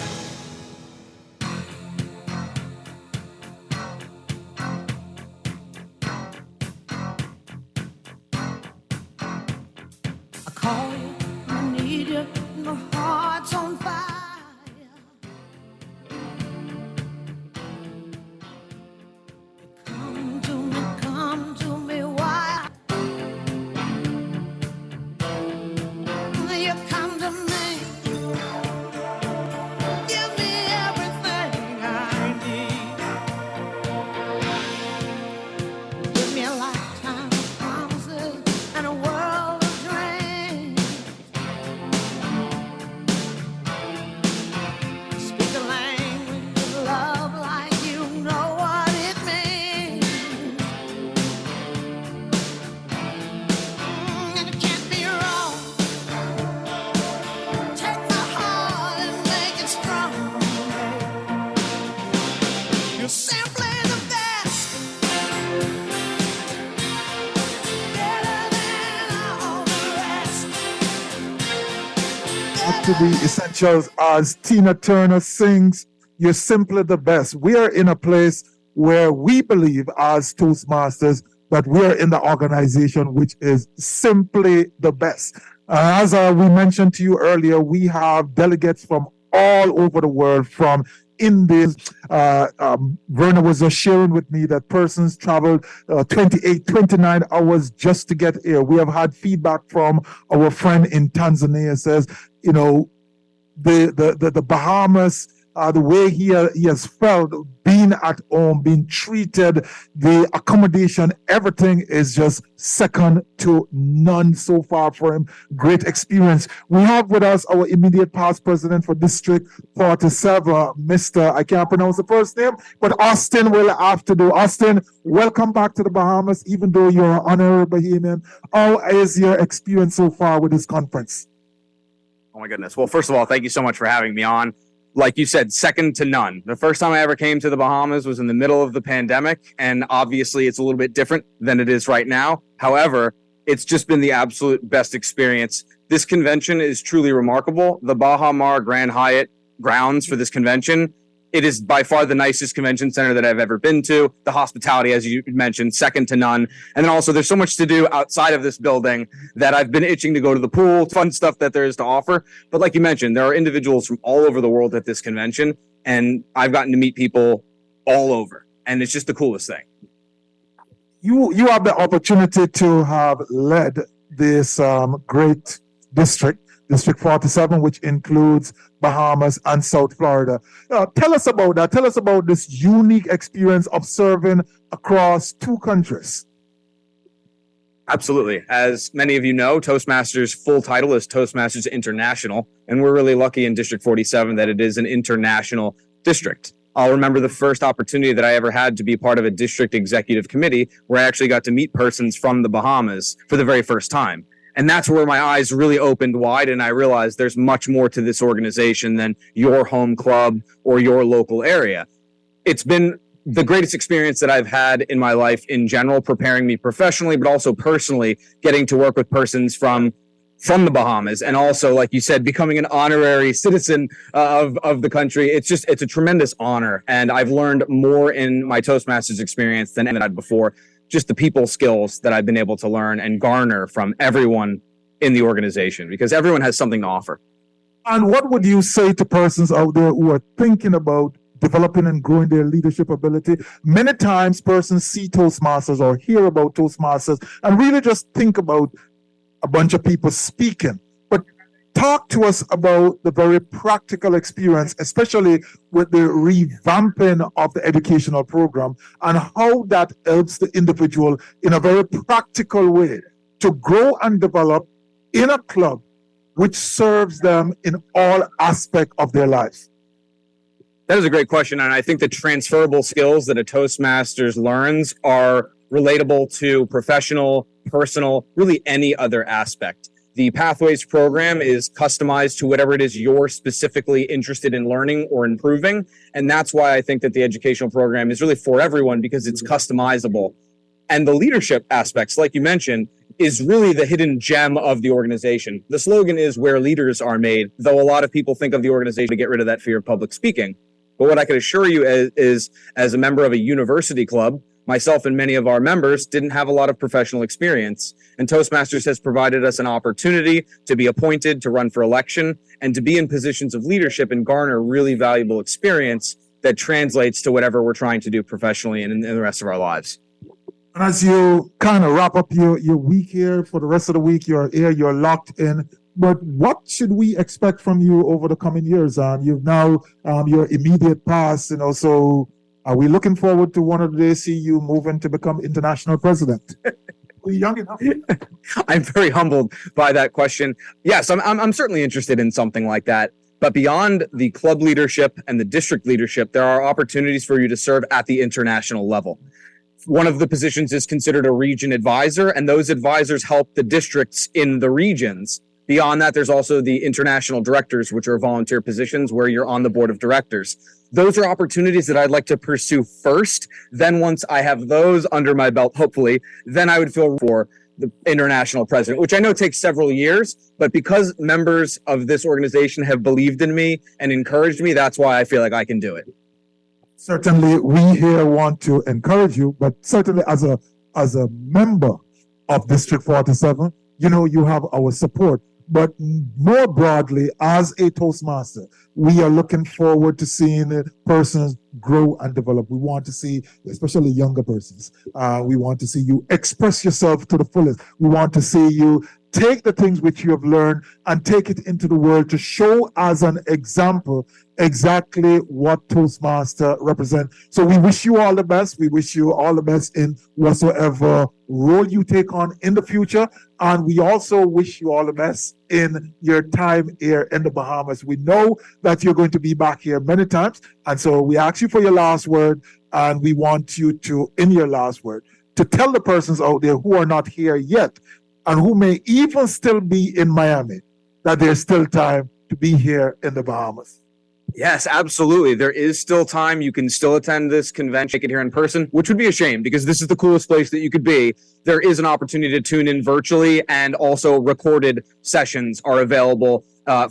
I call you, I need you, my heart's on fire. Come to me, why? You come to me, give me everything I need. Give me a lifetime of promises and a world of dreams. Speak the language of love like you know what it means. And it can't be wrong. Take my heart and make it strong. You're simply the best. Better than all the rest. Back to the essentials as Tina Turner sings, "You're simply the best." We are in a place where we believe as Toastmasters that we are in the organization which is simply the best. As we mentioned to you earlier, we have delegates from all over the world, from India. Verna was just sharing with me that persons traveled 28, 29 hours just to get here. We have had feedback from our friend in Tanzania, says, you know, the Bahamas, the way he has felt being at home, being treated, the accommodation, everything is just second to none so far for him. Great experience. We have with us our immediate past president for District 47, Mr. I can't pronounce the first name, but Austin will have to do. Austin, welcome back to the Bahamas, even though you're an honorary Bahamian. How is your experience so far with this conference? Oh my goodness. Well, first of all, thank you so much for having me on. Like you said, second to none. The first time I ever came to the Bahamas was in the middle of the pandemic, and obviously it's a little bit different than it is right now. However, it's just been the absolute best experience. This convention is truly remarkable. The Baha Mar Grand Hyatt grounds for this convention, it is by far the nicest convention center that I've ever been to. The hospitality, as you mentioned, second to none. And then also there's so much to do outside of this building that I've been itching to go to the pool, fun stuff that there is to offer. But like you mentioned, there are individuals from all over the world at this convention, and I've gotten to meet people all over. And it's just the coolest thing. You have the opportunity to have led this great district, District 47, which includes Bahamas and South Florida. Tell us about that. Tell us about this unique experience of serving across two countries. Absolutely. As many of you know, Toastmasters' full title is Toastmasters International, and we're really lucky in District 47 that it is an international district. I'll remember the first opportunity that I ever had to be part of a district executive committee where I actually got to meet persons from the Bahamas for the very first time. And that's where my eyes really opened wide, and I realized there's much more to this organization than your home club or your local area. It's been the greatest experience that I've had in my life in general, preparing me professionally, but also personally, getting to work with persons from the Bahamas. And also, like you said, becoming an honorary citizen of the country. It's a tremendous honor. And I've learned more in my Toastmasters experience than I had before. Just the people skills that I've been able to learn and garner from everyone in the organization, because everyone has something to offer. And what would you say to persons out there who are thinking about developing and growing their leadership ability? Many times persons see Toastmasters or hear about Toastmasters and really just think about a bunch of people speaking. But talk to us about the very practical experience, especially with the revamping of the educational program and how that helps the individual in a very practical way to grow and develop in a club which serves them in all aspects of their lives? That is a great question. And I think the transferable skills that a Toastmasters learns are relatable to professional, personal, really any other aspect. The Pathways program is customized to whatever it is you're specifically interested in learning or improving. And that's why I think that the educational program is really for everyone, because it's customizable. And the leadership aspects, like you mentioned, is really the hidden gem of the organization. The slogan is where leaders are made, though a lot of people think of the organization to get rid of that fear of public speaking. But what I can assure you is as a member of a university club, myself and many of our members didn't have a lot of professional experience. And Toastmasters has provided us an opportunity to be appointed, to run for election, and to be in positions of leadership and garner really valuable experience that translates to whatever we're trying to do professionally and in the rest of our lives. And as you kind of wrap up your week here, for the rest of the week, you're here, you're locked in. But what should we expect from you over the coming years? You've now your immediate past, so are we looking forward to one of the days see you moving to become international president? Are you young enough? I'm very humbled by that question. Yes, I'm certainly interested in something like that. But beyond the club leadership and the district leadership, there are opportunities for you to serve at the international level. One of the positions is considered a region advisor, and those advisors help the districts in the regions. Beyond that, there's also the international directors, which are volunteer positions where you're on the board of directors. Those are opportunities that I'd like to pursue first. Then once I have those under my belt, hopefully, then I would feel for the international president, which I know takes several years, but because members of this organization have believed in me and encouraged me, that's why I feel like I can do it. Certainly, we here want to encourage you, but certainly as a member of District 47, you have our support. But more broadly, as a Toastmaster, we are looking forward to seeing persons grow and develop. We want to see, especially younger persons, we want to see you express yourself to the fullest. We want to see you take the things which you have learned and take it into the world to show as an example exactly what Toastmaster represent. So we wish you all the best. We wish you all the best in whatsoever role you take on in the future. And we also wish you all the best in your time here in the Bahamas. We know that you're going to be back here many times. And so we ask you for your last word, and we want you to, in your last word, to tell the persons out there who are not here yet and who may even still be in Miami that there's still time to be here in the Bahamas. Yes, absolutely. There is still time. You can still attend this convention, make it here in person, which would be a shame because this is the coolest place that you could be. There is an opportunity to tune in virtually, and also recorded sessions are available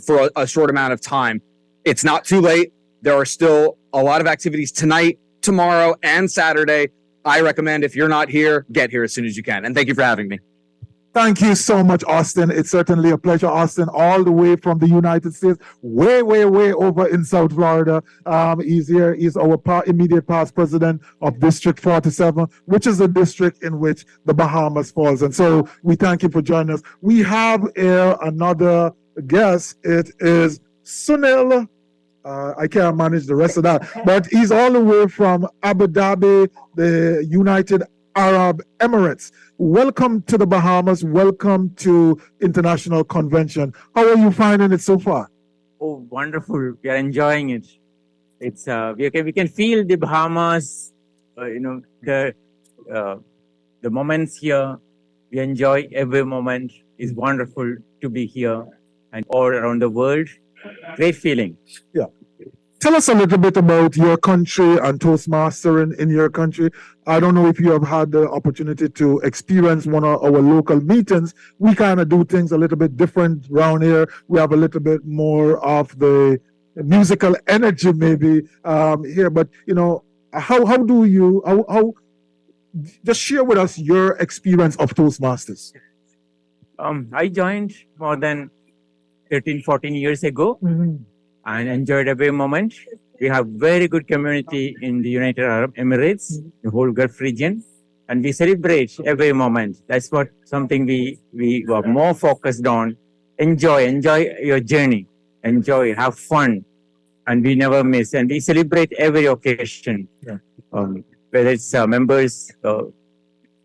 for a short amount of time. It's not too late. There are still a lot of activities tonight, tomorrow, and Saturday. I recommend, if you're not here, get here as soon as you can. And thank you for having me. Thank you so much, Austin. It's certainly a pleasure, Austin, all the way from the United States, way over in South Florida. He's here. He's our immediate past president of District 47, which is the district in which the Bahamas falls. And so we thank you for joining us. We have here another guest. It is Sunil. I can't manage the rest of that, but he's all the way from Abu Dhabi, the United Arab Emirates. Welcome to the Bahamas. Welcome to International Convention. How are you finding it so far? Oh, wonderful. We are enjoying it. It's we can feel the Bahamas, the moments here. We enjoy every moment. It's wonderful to be here and all around the world. Great feeling. Yeah. Tell us a little bit about your country and Toastmastering in your country. I don't know if you have had the opportunity to experience one of our local meetings. We kind of do things a little bit different around here. We have a little bit more of the musical energy maybe here. But, how do you just share with us your experience of Toastmasters? I joined more than 13-14 years ago. Mm-hmm. And enjoyed every moment. We have very good community in the United Arab Emirates, the whole Gulf region, and we celebrate every moment. That's what something we were more focused on enjoy your journey, enjoy, have fun, and we never miss. And we celebrate every occasion, whether it's members'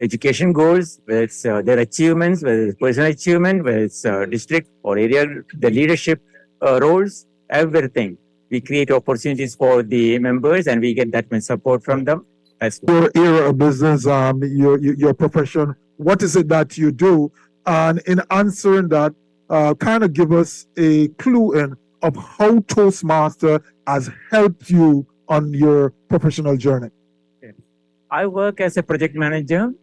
education goals, whether it's their achievements, whether it's personal achievement, whether it's district or area, the leadership roles, everything. We create opportunities for the members, and we get that much support from them. That's your area of business, your profession. What is it that you do? And in answering that, kind of give us a clue in of how Toastmaster has helped you on your professional journey. I work as a project manager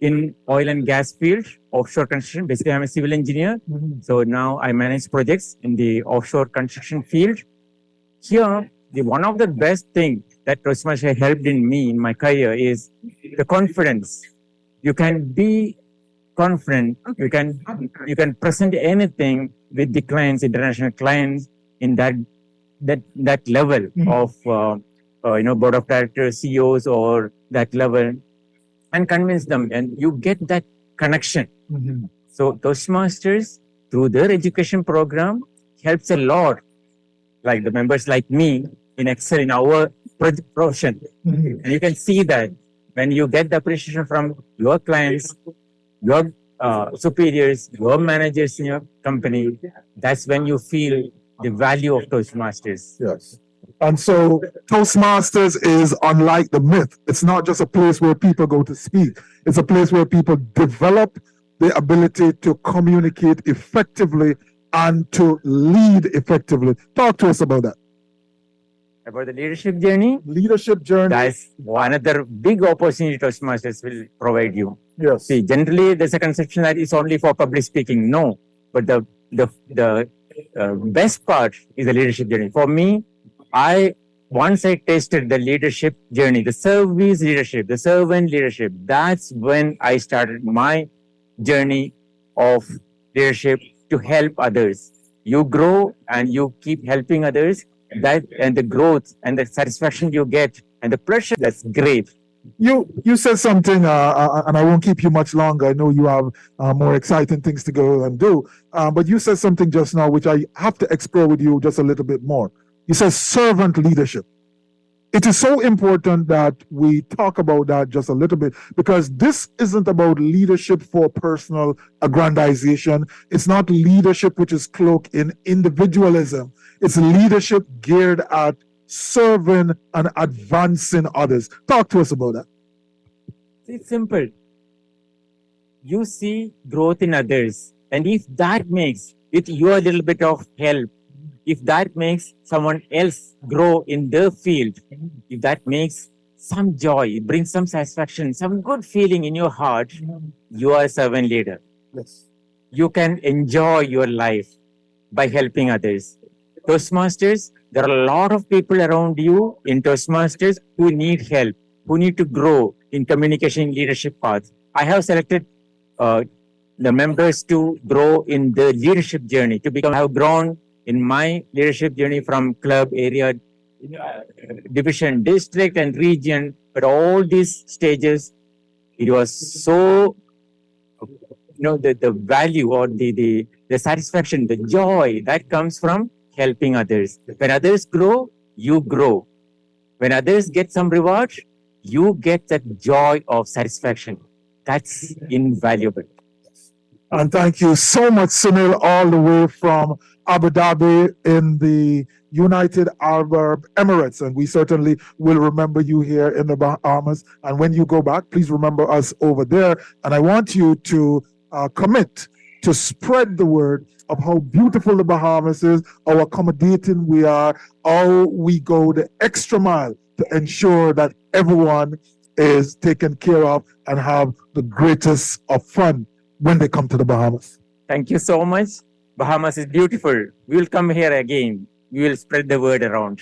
in oil and gas field, offshore construction. Basically, I'm a civil engineer. So now I manage projects in the offshore construction field. Here, one of the best things that Toastmaster helped in me in my career is the confidence. You can be confident. You can present anything with the clients, international clients, in that level of board of directors, CEOs, or that level, and convince them, and you get that connection. So Toastmasters, through their education program, helps a lot. Like the members like me in excel in our profession. And you can see that when you get the appreciation from your clients, your superiors, your managers in your company, that's when you feel the value of Toastmasters. Yes. And so Toastmasters is unlike the myth. It's not just a place where people go to speak. It's a place where people develop the ability to communicate effectively and to lead effectively. Talk to us about that. About the leadership journey? Leadership journey. That's another big opportunity Toastmasters will provide you. Yes. See, generally there's a conception that it's only for public speaking. No, but the best part is the leadership journey. For me, once I tasted the leadership journey, the service leadership, the servant leadership, that's when I started my journey of leadership to help others. You grow and you keep helping others. That and the growth and the satisfaction you get and the pleasure, that's great. You said something, and I won't keep you much longer. I know you have more exciting things to go and do. But you said something just now, which I have to explore with you just a little bit more. You said servant leadership. It is so important that we talk about that just a little bit, because this isn't about leadership for personal aggrandization. It's not leadership which is cloaked in individualism. It's leadership geared at serving and advancing others. Talk to us about that. It's simple. You see growth in others, and if that makes with your little bit of help, if that makes someone else grow in their field, if that makes some joy, it brings some satisfaction, some good feeling in your heart, you are a servant leader. Yes. You can enjoy your life by helping others. Toastmasters, there are a lot of people around you in Toastmasters who need help, who need to grow in communication leadership path. I have selected the members to grow in the leadership journey, I have grown in my leadership journey from club, area, division, district, and region. But all these stages, it was so, the value or the satisfaction, the joy that comes from helping others. When others grow, you grow. When others get some reward, you get that joy of satisfaction. That's invaluable. And thank you so much, Sunil, all the way from Abu Dhabi in the United Arab Emirates. And we certainly will remember you here in the Bahamas. And when you go back, please remember us over there. And I want you to commit to spread the word of how beautiful the Bahamas is, how accommodating we are, how we go the extra mile to ensure that everyone is taken care of and have the greatest of fun when they come to the Bahamas. Thank you so much. Bahamas is beautiful. We will come here again. We will spread the word around.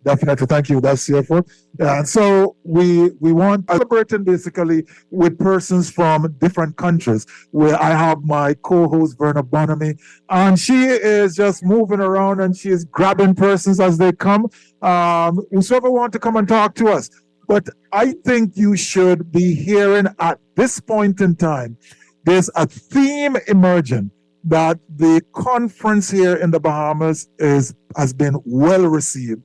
Definitely. Thank you. That's here for. And so we want celebrating basically with persons from different countries, where I have my co-host Verna Bonamy, and she is just moving around and she is grabbing persons as they come. Whosoever want to come and talk to us. But I think you should be hearing at this point in time, there's a theme emerging that the conference here in the Bahamas has been well received.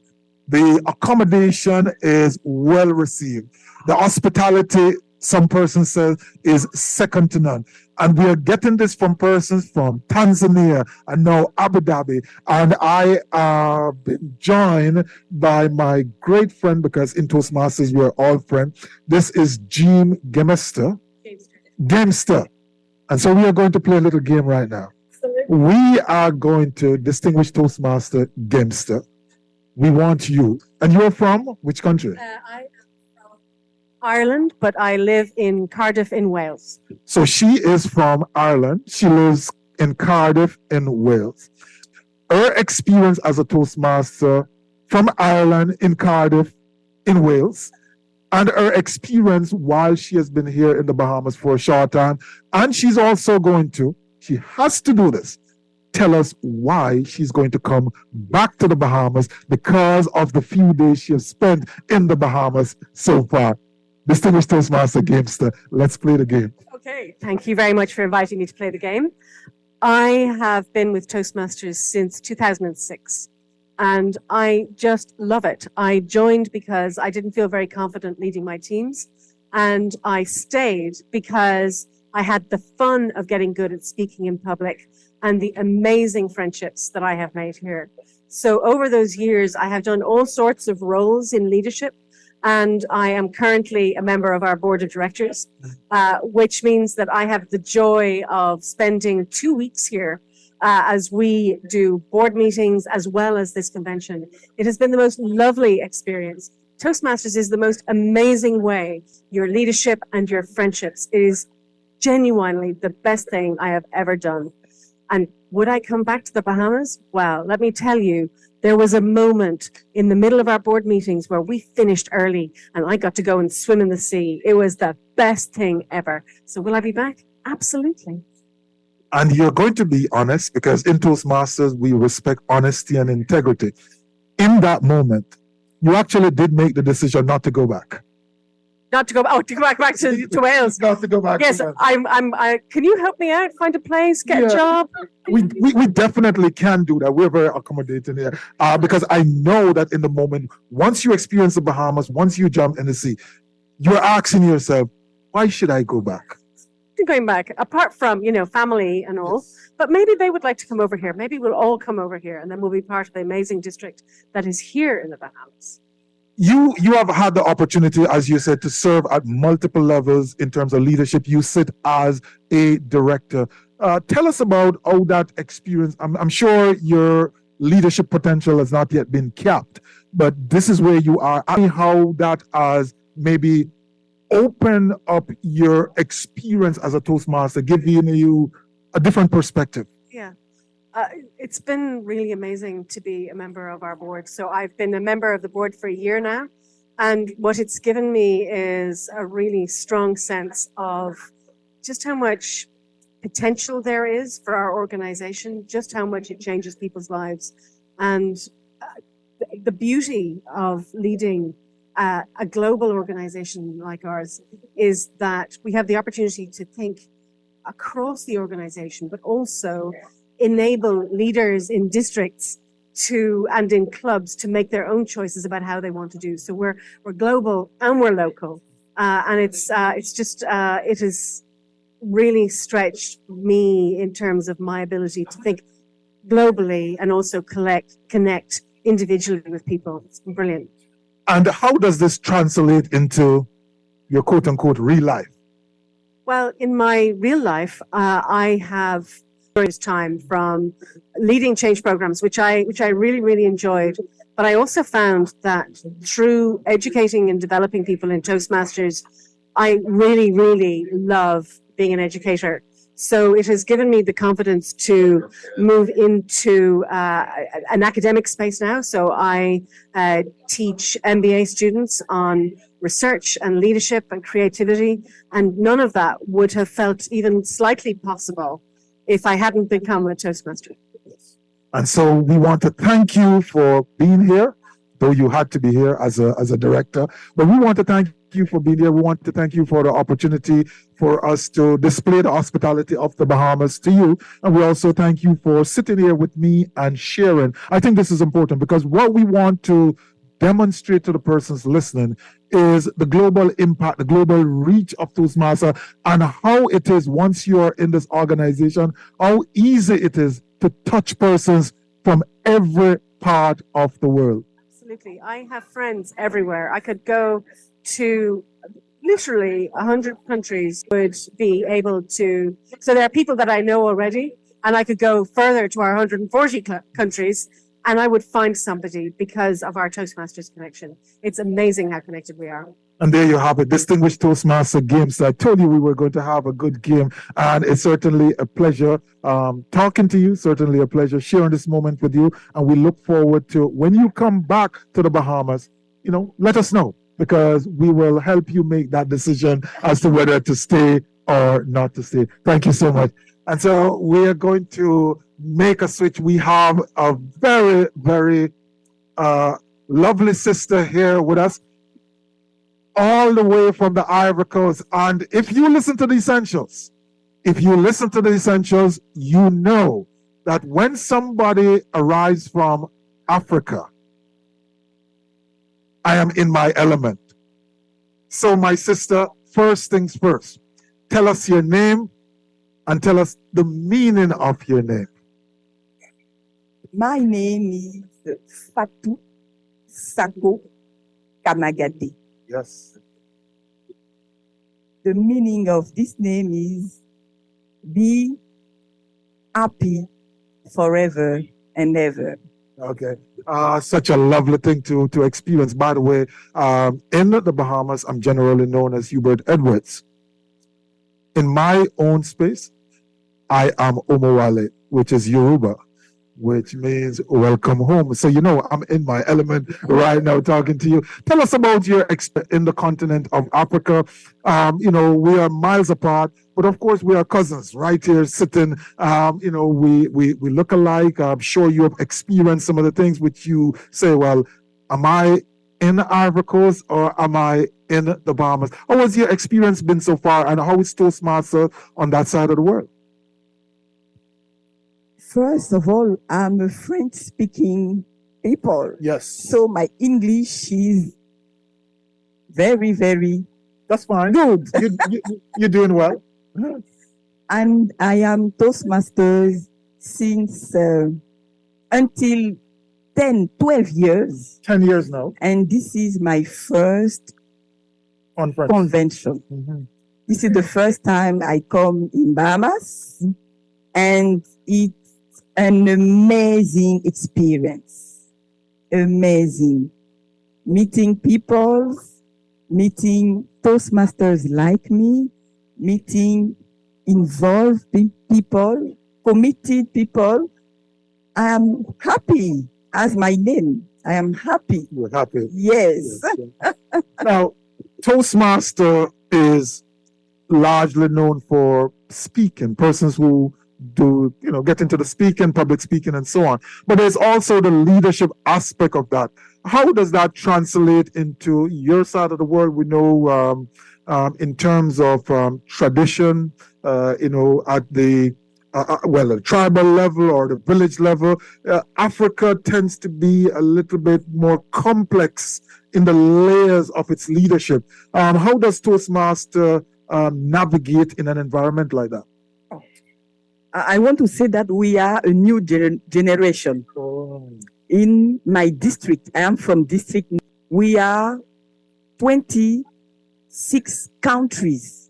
The accommodation is well received. The hospitality, some persons say, is second to none. And we are getting this from persons from Tanzania and now Abu Dhabi. And I have been joined by my great friend, because in Toastmasters we are all friends. This is Jim Gamester. Gamester. And so we are going to play a little game right now. We are going to distinguish Toastmaster Gamester. We want you. And you're from which country? I am from Ireland, but I live in Cardiff in Wales. So she is from Ireland. She lives in Cardiff in Wales. Her experience as a Toastmaster from Ireland in Cardiff in Wales, and her experience while she has been here in the Bahamas for a short time. And she's also she has to do this, tell us why she's going to come back to the Bahamas because of the few days she has spent in the Bahamas so far. Distinguished Toastmaster Gamester, let's play the game. Okay, thank you very much for inviting me to play the game. I have been with Toastmasters since 2006, and I just love it. I joined because I didn't feel very confident leading my teams, and I stayed because I had the fun of getting good at speaking in public and the amazing friendships that I have made here. So over those years, I have done all sorts of roles in leadership, and I am currently a member of our board of directors, which means that I have the joy of spending 2 weeks here as we do board meetings as well as this convention. It has been the most lovely experience. Toastmasters is the most amazing way, your leadership and your friendships. It is genuinely the best thing I have ever done. And would I come back to the Bahamas? Well, let me tell you, there was a moment in the middle of our board meetings where we finished early and I got to go and swim in the sea. It was the best thing ever. So will I be back? Absolutely. And you're going to be honest, because in Toastmasters, we respect honesty and integrity. In that moment, you actually did make the decision not to go back. Not to go back to Wales. Not to go back. Yes, can you help me out? Find a place, get a job? We definitely can do that. We're very accommodating here because I know that in the moment, once you experience the Bahamas, once you jump in the sea, you're asking yourself, why should I go back? Going back, apart from, family and all, but maybe they would like to come over here. Maybe we'll all come over here and then we'll be part of the amazing district that is here in the Bahamas. You have had the opportunity, as you said, to serve at multiple levels in terms of leadership. You sit as a director. Tell us about how that experience, I'm sure your leadership potential has not yet been capped, but this is where you are. How that has maybe opened up your experience as a Toastmaster, giving you a different perspective. Yeah. It's been really amazing to be a member of our board. So I've been a member of the board for a year now. And what it's given me is a really strong sense of just how much potential there is for our organization, just how much it changes people's lives. And the beauty of leading a global organization like ours is that we have the opportunity to think across the organization, but also enable leaders in districts and in clubs to make their own choices about how they want to do. So we're global and we're local, and it has really stretched me in terms of my ability to think globally and also connect individually with people. It's been brilliant. And how does this translate into your quote unquote real life? Well, in my real life, I have this time from leading change programs, which I really, really enjoyed. But I also found that through educating and developing people in Toastmasters, I really, really love being an educator. So it has given me the confidence to move into an academic space now. So I teach MBA students on research and leadership and creativity. And none of that would have felt even slightly possible if I hadn't become a Toastmaster. And so we want to thank you for being here, though you had to be here as a director. But we want to thank thank you for being here. We want to thank you for the opportunity for us to display the hospitality of the Bahamas to you. And we also thank you for sitting here with me and sharing. I think this is important because what we want to demonstrate to the persons listening is the global impact, the global reach of Toastmaster, and how it is once you are in this organization, how easy it is to touch persons from every part of the world. Absolutely. I have friends everywhere. I could go to literally 100 countries, would be able to. So there are people that I know already, and I could go further to our 140 countries, and I would find somebody because of our Toastmasters connection. It's amazing how connected we are. And there you have it, Distinguished Toastmaster Games. I told you we were going to have a good game, and it's certainly a pleasure talking to you, certainly a pleasure sharing this moment with you, and we look forward to when you come back to the Bahamas, let us know, because we will help you make that decision as to whether to stay or not to stay. Thank you so much. And so we are going to make a switch. We have a very, very lovely sister here with us, all the way from the Ivory Coast. And if you listen to the essentials, you know that when somebody arrives from Africa, I am in my element. So my sister, first things first, tell us your name and tell us the meaning of your name. My name is Fatou Sako Kamagate. Yes. The meaning of this name is be happy forever and ever. Okay. Such a lovely thing to experience. By the way, in the Bahamas, I'm generally known as Hubert Edwards. In my own space, I am Omowale, which is Yoruba, which means welcome home. So, I'm in my element right now talking to you. Tell us about your experience in the continent of Africa. We are miles apart, but of course we are cousins right here sitting. We look alike. I'm sure you have experienced some of the things which you say, well, am I in Ivory Coast or am I in the Bahamas? How has your experience been so far, and how is Toastmaster on that side of the world? First of all, I'm a French-speaking people. Yes. So my English is very, very That's fine. good. You're doing well. And I am Toastmasters since until 10, 12 years. 10 years now. And this is my first convention. Mm-hmm. This is the first time I come in Bahamas, and it's an amazing experience. Amazing. Meeting people, meeting Toastmasters like me, meeting involved people, committed people. I am happy as my name. I am happy. You're happy. Yes. Now, Toastmaster is largely known for speaking, persons who do, get into the speaking, public speaking, and so on. But there's also the leadership aspect of that. How does that translate into your side of the world? We know in terms of tradition, at the the tribal level or the village level, Africa tends to be a little bit more complex in the layers of its leadership. How does Toastmaster navigate in an environment like that? I want to say that we are a new generation. In my district, I am from district, we are 26 countries,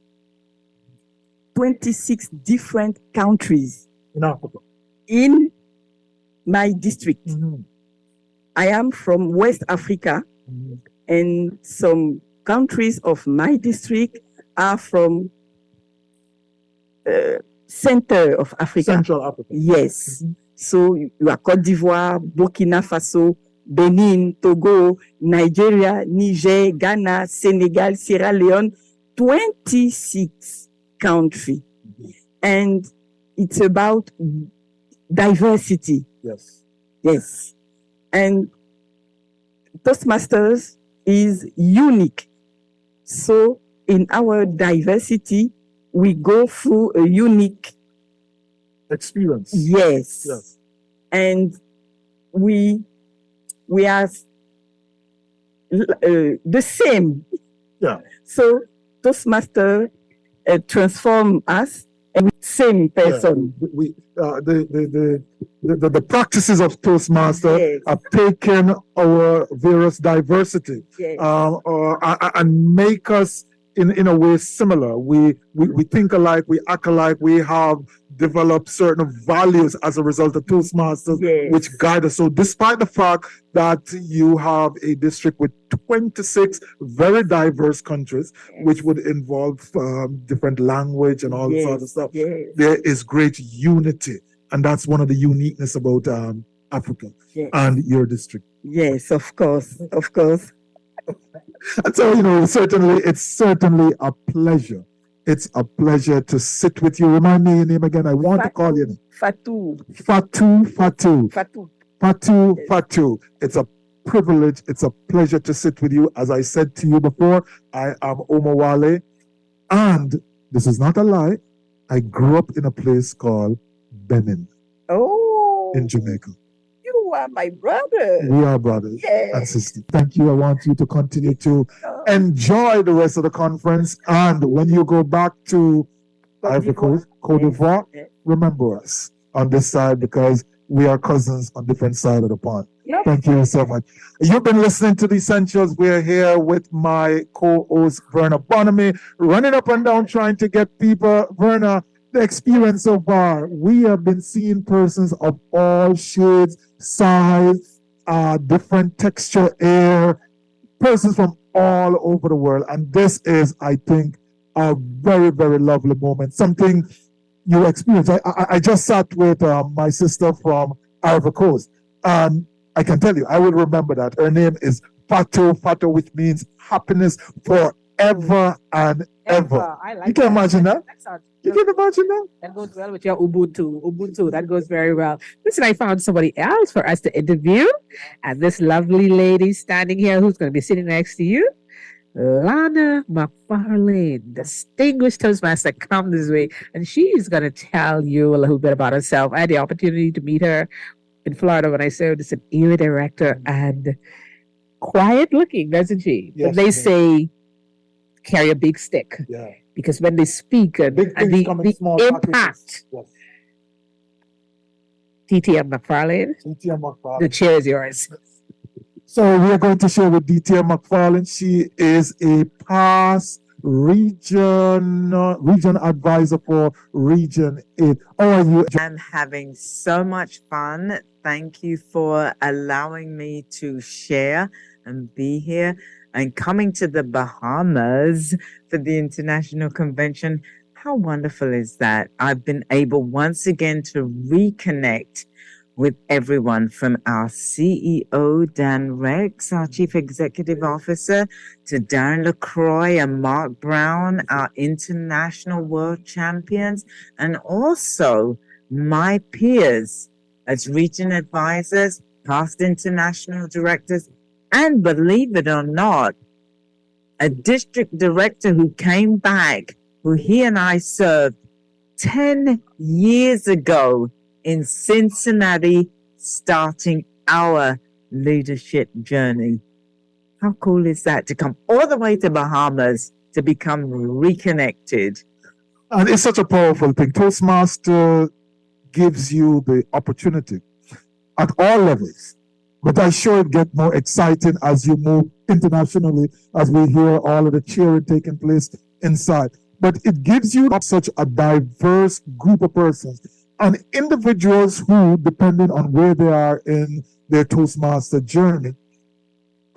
26 different countries in my district. I am from West Africa, and some countries of my district are from center of Africa. Central Africa. Yes. So you are Côte d'Ivoire, Burkina Faso, Benin, Togo, Nigeria, Niger, Ghana, Senegal, Sierra Leone, 26 countries. And it's about diversity. Yes. Yes. And Toastmasters is unique So in our diversity, we go through a unique experience. Yes. Yes. And we are the same. Yeah. So Toastmaster transform us and same person. Yeah. The practices of Toastmaster have taken our various diversity and make us in a way similar. We think alike, we act alike, we have developed certain values as a result of Toastmasters, which guide us. So despite the fact that you have a district with 26 very diverse countries, which would involve different language and all this other stuff, there is great unity. And that's one of the uniqueness about Africa and your district. Yes, of course, of course. And so, it's certainly a pleasure. It's a pleasure to sit with you. Remind me your name again. I want to call you. Fatu. Fatu. It's a privilege. It's a pleasure to sit with you. As I said to you before, I am Omowale. And this is not a lie. I grew up in a place called Benin. Oh. In Jamaica. You are my brother. We are brothers and sisters. Thank you. I want you to continue to enjoy the rest of the conference. And when you go back to Ivory Coast, Cote d'Ivoire, remember us on this side because we are cousins on different sides of the pond. Thank you so much. You've been listening to The Essentials. We're here with my co-host, Verna Bonamy, running up and down trying to get people. Verna, the experience so far, we have been seeing persons of all shades, size, different texture, air, persons from all over the world. And this is, I think, a very, very lovely moment. Something you experience. I just sat with my sister from Ivory Coast, and I can tell you, I will remember that. Her name is Fatu, which means happiness forever and ever. I like you can imagine that? You can imagine that? That goes well with your Ubuntu. That goes very well. Listen, I found somebody else for us to interview. And this lovely lady standing here who's going to be sitting next to you, Lana McFarlane, distinguished Toastmaster, come this way. And she's going to tell you a little bit about herself. I had the opportunity to meet her in Florida when I served as an area director, and quiet looking, doesn't she? Yes, but they say carry a big stick. Yeah. Because when they speak, the impact. Yes. DTM McFarlane, the chair is yours. So we are going to share with DTM McFarlane. She is a past region advisor for Region 8. How are you? I'm having so much fun. Thank you for allowing me to share and be here and coming to the Bahamas for the International Convention. How wonderful is that? I've been able once again to reconnect with everyone from our CEO, Dan Rex, our Chief Executive Officer, to Darren LaCroix and Mark Brown, our international world champions, and also my peers as region advisors, past international directors, and believe it or not, a district director who came back, who he and I served 10 years ago in Cincinnati, starting our leadership journey. How cool is that to come all the way to Bahamas to become reconnected? And it's such a powerful thing. Toastmaster gives you the opportunity at all levels. But I'm sure it gets more exciting as you move internationally, as we hear all of the cheering taking place inside. But it gives you such a diverse group of persons and individuals who, depending on where they are in their Toastmaster journey,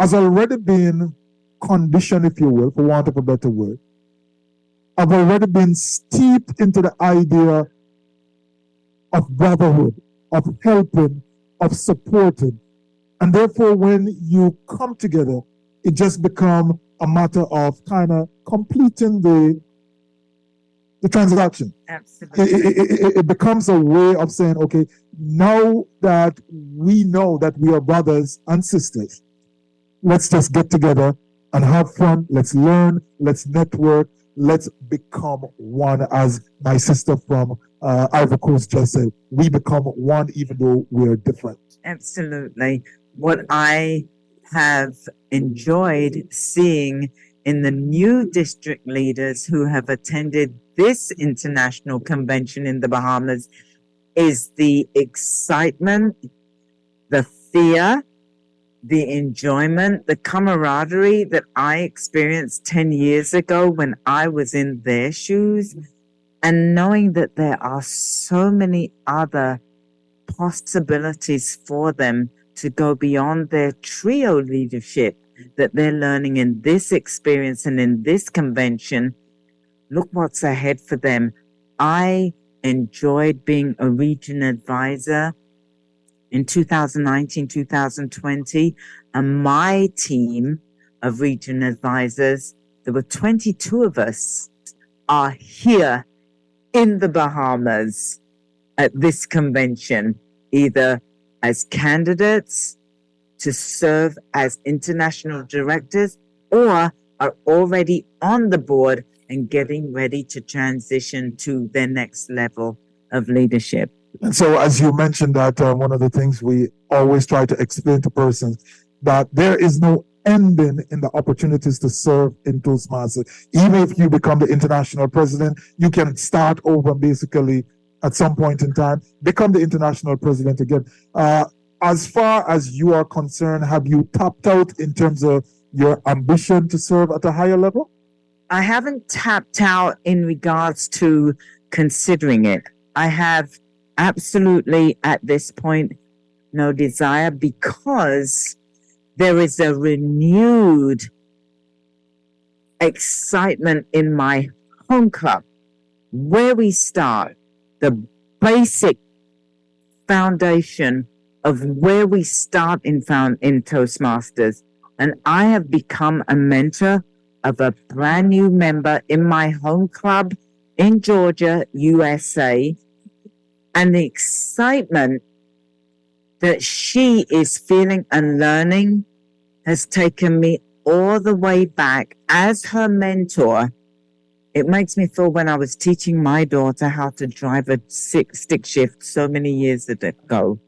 has already been conditioned, if you will, for want of a better word, have already been steeped into the idea of brotherhood, of helping, of supporting. And therefore, when you come together, it just becomes a matter of kind of completing the transaction. Absolutely. It becomes a way of saying, okay, now that we know that we are brothers and sisters, let's just get together and have fun. Let's learn. Let's network. Let's become one, as my sister from Ivory Coast just said. We become one even though we're different. Absolutely. What I have enjoyed seeing in the new district leaders who have attended this international convention in the Bahamas is the excitement, the fear, the enjoyment, the camaraderie that I experienced 10 years ago when I was in their shoes, and knowing that there are so many other possibilities for them to go beyond their trio leadership that they're learning in this experience and in this convention. Look what's ahead for them. I enjoyed being a region advisor in 2019, 2020, and my team of region advisors, there were 22 of us, are here in the Bahamas at this convention, either as candidates to serve as international directors or are already on the board and getting ready to transition to their next level of leadership. And so, as you mentioned, that one of the things we always try to explain to persons that there is no ending in the opportunities to serve in Toastmasters. Even if you become the international president, you can start over basically at some point in time, become the international president again. As far as you are concerned, have you tapped out in terms of your ambition to serve at a higher level? I haven't tapped out in regards to considering it. I have absolutely at this point no desire, because there is a renewed excitement in my home club where we start, the basic foundation of where we start in Toastmasters. And I have become a mentor of a brand new member in my home club in Georgia, USA. And the excitement that she is feeling and learning has taken me all the way back as her mentor. It makes me feel when I was teaching my daughter how to drive a stick shift so many years ago.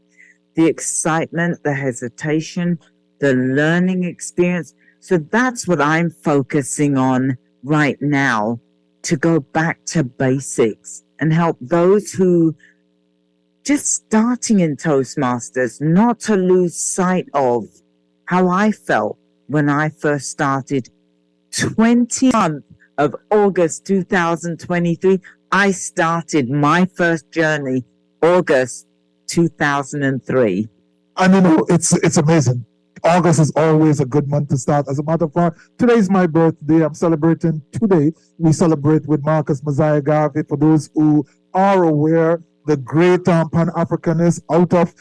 The excitement, the hesitation, the learning experience. So that's what I'm focusing on right now, to go back to basics and help those who just starting in Toastmasters not to lose sight of how I felt when I first started. 20th of August 2023, I started my first journey, August 2003. And you know, it's amazing. August is always a good month to start. As a matter of fact, today is my birthday. I'm celebrating today. We celebrate with Marcus Mosiah Garvey. For those who are aware, the great Pan-Africanist out of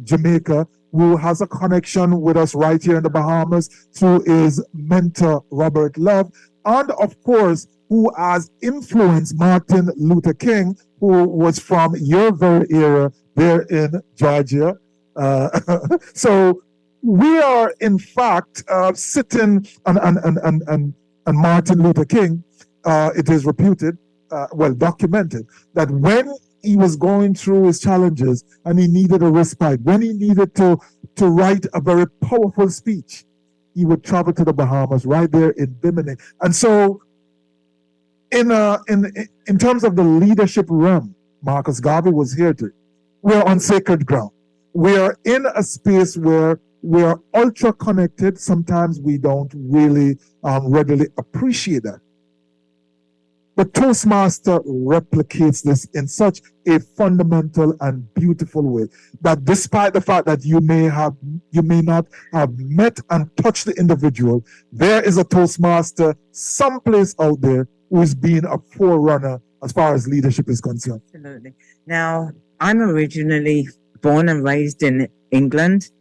Jamaica, who has a connection with us right here in the Bahamas through his mentor, Robert Love, and of course, who has influenced Martin Luther King, who was from your very era there in Georgia. So we are, in fact, sitting and Martin Luther King, it is reputed, documented, that when he was going through his challenges and he needed a respite, when he needed to write a very powerful speech, he would travel to the Bahamas right there in Bimini. And so in terms of the leadership realm, Marcus Garvey was here too. We're on sacred ground. We are in a space where we are ultra connected. Sometimes we don't really readily appreciate that. But Toastmaster replicates this in such a fundamental and beautiful way that despite the fact that you may not have met and touched the individual, there is a Toastmaster someplace out there who is being a forerunner as far as leadership is concerned. Absolutely. Now, I'm originally born and raised in England.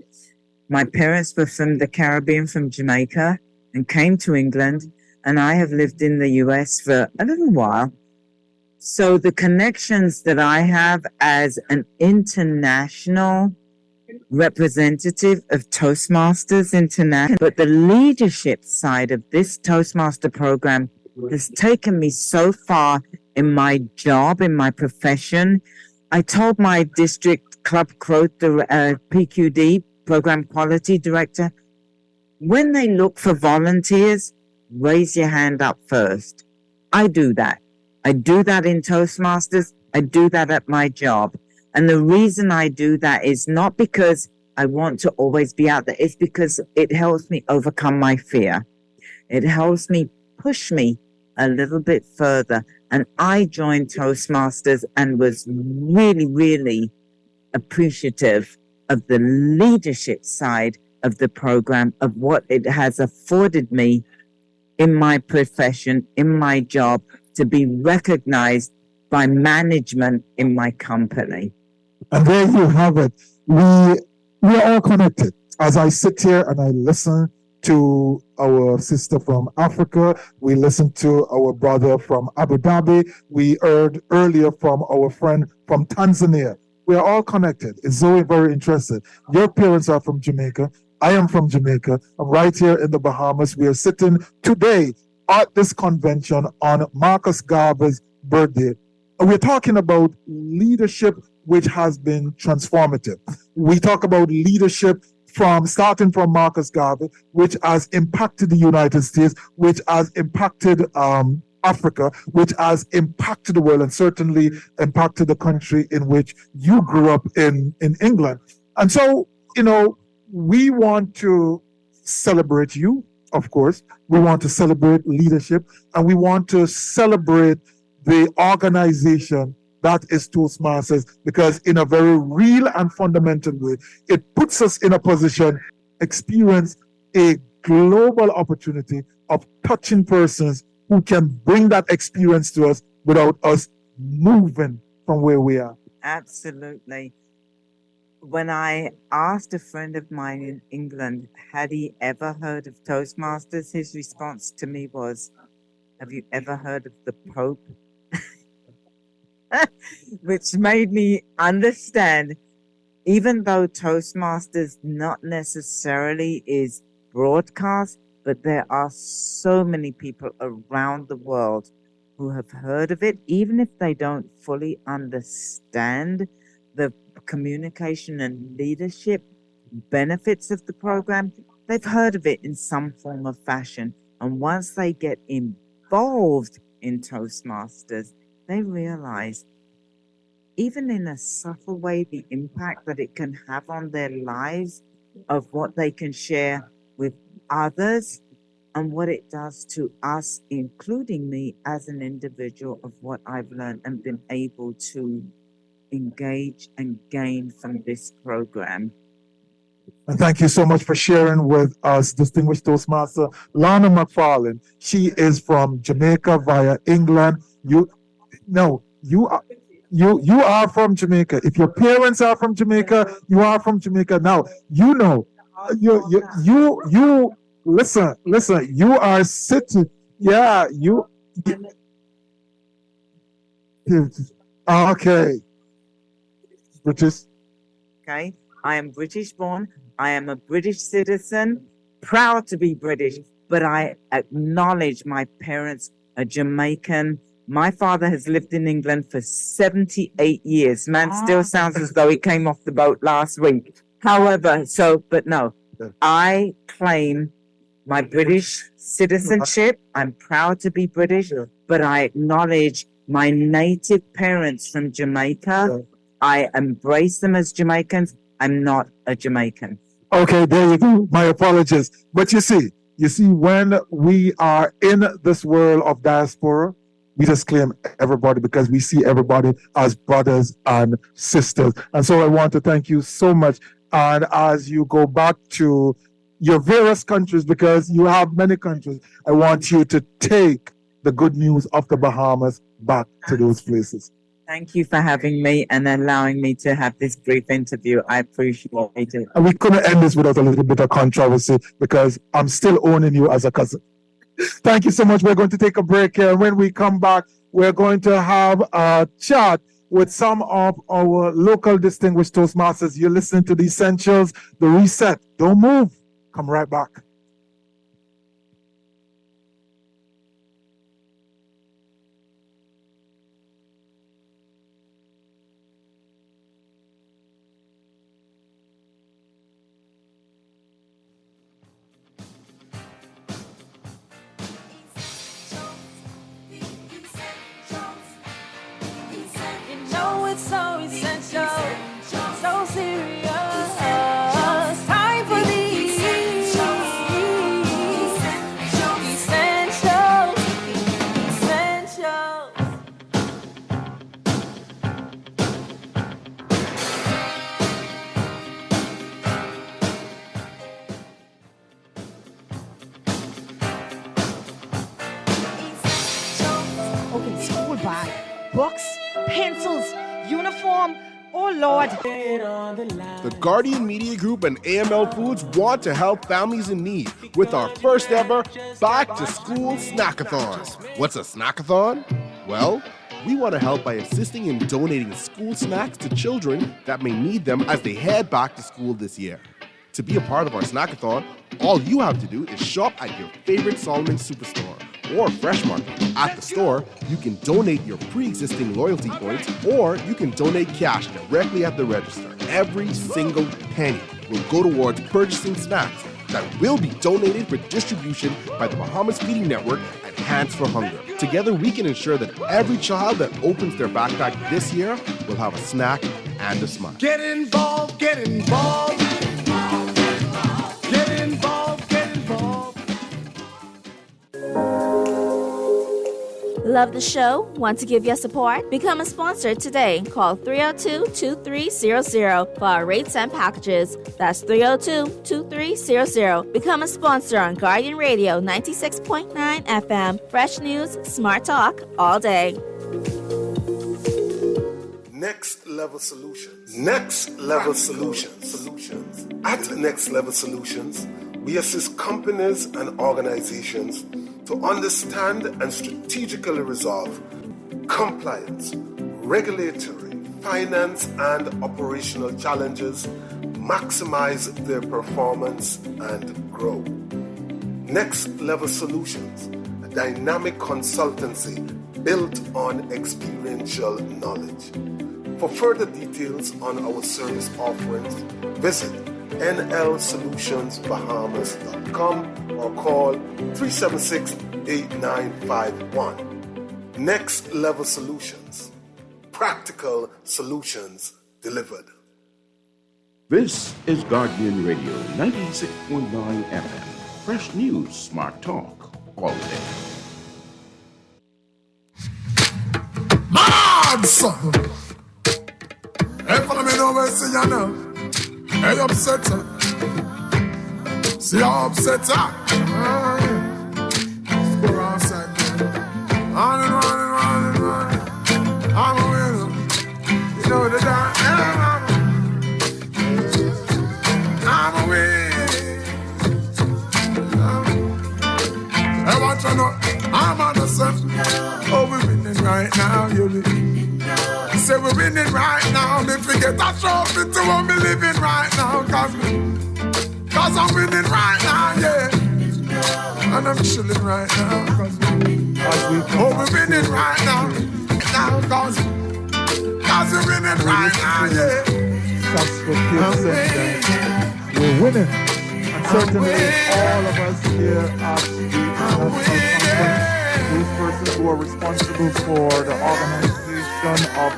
My parents were from the Caribbean, from Jamaica, and came to England. And I have lived in the US for a little while. So the connections that I have as an international representative of Toastmasters International, but the leadership side of this Toastmaster program has taken me so far in my job, in my profession. I told my district club growth, PQD, program quality director, when they look for volunteers, raise your hand up first. I do that. I do that in Toastmasters. I do that at my job. And the reason I do that is not because I want to always be out there. It's because it helps me overcome my fear. It helps me push me a little bit further. And I joined Toastmasters and was really, really appreciative of the leadership side of the program, of what it has afforded me in my profession, in my job, to be recognized by management in my company. And there you have it. We are all connected. As I sit here and I listen to our sister from Africa, we listen to our brother from Abu Dhabi, we heard earlier from our friend from Tanzania. We are all connected. It's very, very interesting. Your parents are from Jamaica. I am from Jamaica. I'm right here in the Bahamas. We are sitting today at this convention on Marcus Garvey's birthday. And we're talking about leadership which has been transformative. We talk about leadership starting from Marcus Garvey, which has impacted the United States, which has impacted Africa, which has impacted the world, and certainly impacted the country in which you grew up in England. And so, we want to celebrate you, of course. We want to celebrate leadership, and we want to celebrate the organization that is Toastmasters, because in a very real and fundamental way, it puts us in a position, experience a global opportunity of touching persons who can bring that experience to us without us moving from where we are. Absolutely. When I asked a friend of mine in England, had he ever heard of Toastmasters, his response to me was, "Have you ever heard of the Pope?" Which made me understand, even though Toastmasters not necessarily is broadcast, but there are so many people around the world who have heard of it, even if they don't fully understand the communication and leadership benefits of the program. They've heard of it in some form or fashion. And once they get involved in Toastmasters, they realize, even in a subtle way, the impact that it can have on their lives, of what they can share with others, and what it does to us, including me as an individual, of what I've learned and been able to engage and gain from this program. And thank you so much for sharing with us, distinguished Toastmaster Lana McFarlane. She is from Jamaica via England. You are from Jamaica. If your parents are from Jamaica, you are from Jamaica. Now, you listen, you are sitting, okay. British. Okay, I am British born. I am a British citizen, proud to be British, but I acknowledge my parents are Jamaican. My father has lived in England for 78 years. Man still sounds as though he came off the boat last week. However, but no, I claim my British citizenship. I'm proud to be British, but I acknowledge my native parents from Jamaica. I embrace them as Jamaicans. I'm not a Jamaican. Okay, there you go. My apologies. But you see, when we are in this world of diaspora, we just claim everybody because we see everybody as brothers and sisters. And so I want to thank you so much. And as you go back to your various countries, because you have many countries, I want you to take the good news of the Bahamas back to those places. Thank you for having me and allowing me to have this brief interview. I appreciate it. And we couldn't end this without a little bit of controversy, because I'm still owning you as a cousin. Thank you so much. We're going to take a break here. And when we come back, we're going to have a chat with some of our local distinguished Toastmasters. You're listening to the Essentials, the Reset. Don't move. Come right back. It's so essential, so serious. Time for the essentials. Okay, school bag, books, pencils, uniform. Oh Lord. The Guardian Media Group and AML Foods want to help families in need with our first ever Back to School Snackathon. What's a snackathon? Well, we want to help by assisting in donating school snacks to children that may need them as they head back to school this year. To be a part of our snackathon, all you have to do is shop at your favorite Solomon Superstore or Fresh Market. At the store, you can donate your pre-existing loyalty points, or you can donate cash directly at the register. Every single penny will go towards purchasing snacks that will be donated for distribution by the Bahamas Feeding Network and Hands for Hunger. Together, we can ensure that every child that opens their backpack this year will have a snack and a smile. Get involved, get involved. Get involved, get involved. Love the show? Want to give your support? Become a sponsor today. Call 302-2300 for our rates and packages. That's 302-2300. Become a sponsor on Guardian Radio 96.9 FM. Fresh news, smart talk, all day. Next Level Solutions. Next Level Solutions. At Next Level Solutions, we assist companies and organizations to understand and strategically resolve compliance, regulatory, finance, and operational challenges, maximize their performance, and grow. Next Level Solutions, a dynamic consultancy built on experiential knowledge. For further details on our service offerings, visit nlsolutionsbahamas.com or call 376-8951. Next Level Solutions. Practical solutions delivered. This is Guardian Radio 96.9 FM. Fresh news, smart talk, all day. Mad son! Hey, follow me now, see you now. Hey, upset her. See how upset her? Go outside there. On and on and on and on. I'm a winner. You know the dark. I'm a winner. Hey, watch out now. I'm on the sun. Oh, we're winning right now, you be. Say we're winning right now. Me forget that trophy to what me living right now. Cause I'm winning right now, yeah. And I'm chilling right now. Cause we're winning right now. Cause we're winning right now, yeah. That's what Kid said. We're winning. And certainly all of us here at the National Conference, those persons who are responsible for the organization of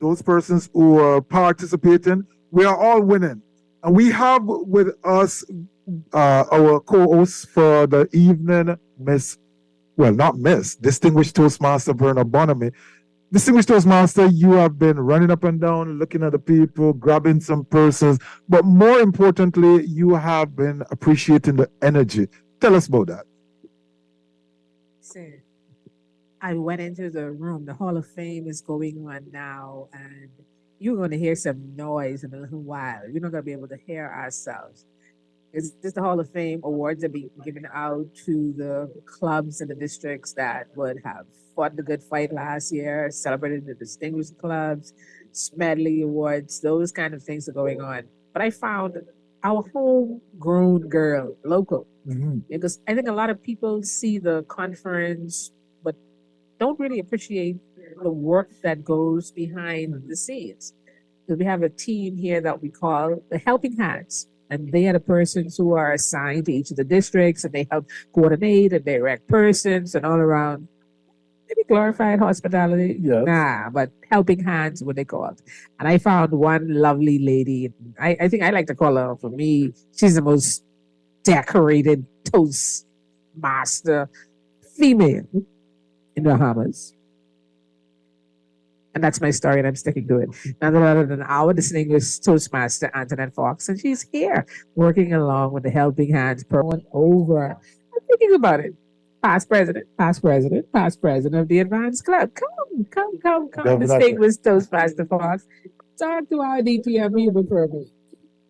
those persons who are participating, we are all winning. And we have with us our co-host for the evening, Distinguished Toastmaster Berna Bonamy. Distinguished Toastmaster, you have been running up and down, looking at the people, grabbing some persons, but more importantly, you have been appreciating the energy. Tell us about that. Sir, I went into the room. The Hall of Fame is going on now, and you're going to hear some noise in a little while. We're not going to be able to hear ourselves. It's just the Hall of Fame awards that be given out to the clubs and the districts that would have fought the good fight last year, celebrated the distinguished clubs, medley awards, those kind of things are going on. But I found our homegrown girl, local, because I think a lot of people see the conference, but don't really appreciate the work that goes behind the scenes. So we have a team here that we call the Helping Hands, and they are the persons who are assigned to each of the districts, and they help coordinate and direct persons and all around. Maybe glorified hospitality, nah, but Helping Hands, what they call it. And I found one lovely lady. I think I like to call her, for me, she's the most decorated Toastmaster female in the Bahamas. And that's my story, and I'm sticking to it. None other than our distinguished Toastmaster, Antoinette Fox, and she's here working along with the Helping Hands program over. I'm thinking about it. Past president of the Advanced Club. Come, distinguished Toastmaster Fox. Talk to our DPM Hubert program.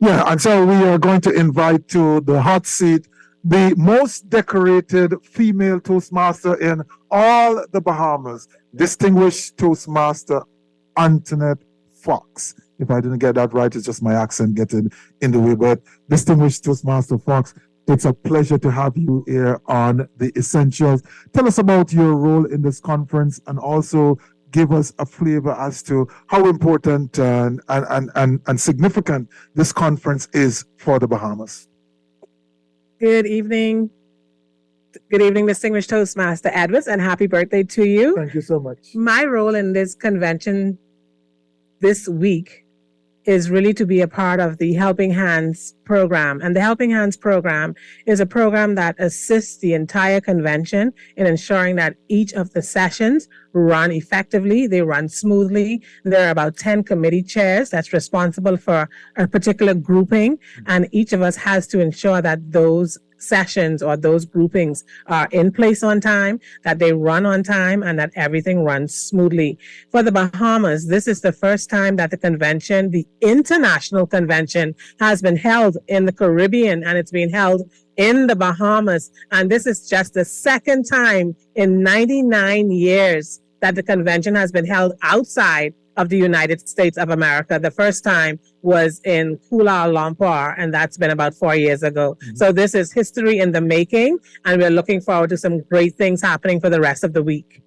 Yeah, and so we are going to invite to the hot seat the most decorated female Toastmaster in all the Bahamas, distinguished Toastmaster Antoinette Fox. If I didn't get that right, it's just my accent getting in the way. But distinguished Toastmaster Fox, it's a pleasure to have you here on The Essentials. Tell us about your role in this conference, and also give us a flavor as to how important and significant this conference is for the Bahamas. Good evening. Good evening, distinguished Toastmaster Edwards, and happy birthday to you. Thank you so much. My role in this convention this week is really to be a part of the Helping Hands program. And the Helping Hands program is a program that assists the entire convention in ensuring that each of the sessions run effectively, they run smoothly. There are about 10 committee chairs that's responsible for a particular grouping, and each of us has to ensure that those sessions or those groupings are in place on time, that they run on time, and that everything runs smoothly. For the Bahamas, this is the first time that the convention, the international convention, has been held in the Caribbean, and it's been held in the Bahamas. And this is just the second time in 99 years that the convention has been held outside of the United States of America. The first time was in Kuala Lumpur, and that's been about 4 years ago. So this is history in the making, and we're looking forward to some great things happening for the rest of the week.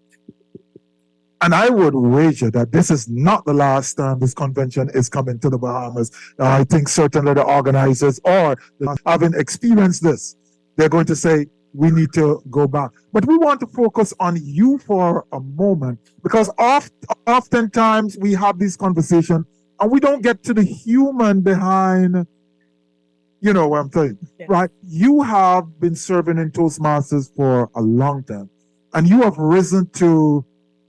And I would wager that this is not the last time this convention is coming to the Bahamas. I think certainly the organizers, or having experienced this, they're going to say, we need to go back. But we want to focus on you for a moment, because oftentimes we have these conversations and we don't get to the human behind, you know what I'm saying, right? You have been serving in Toastmasters for a long time, and you have risen to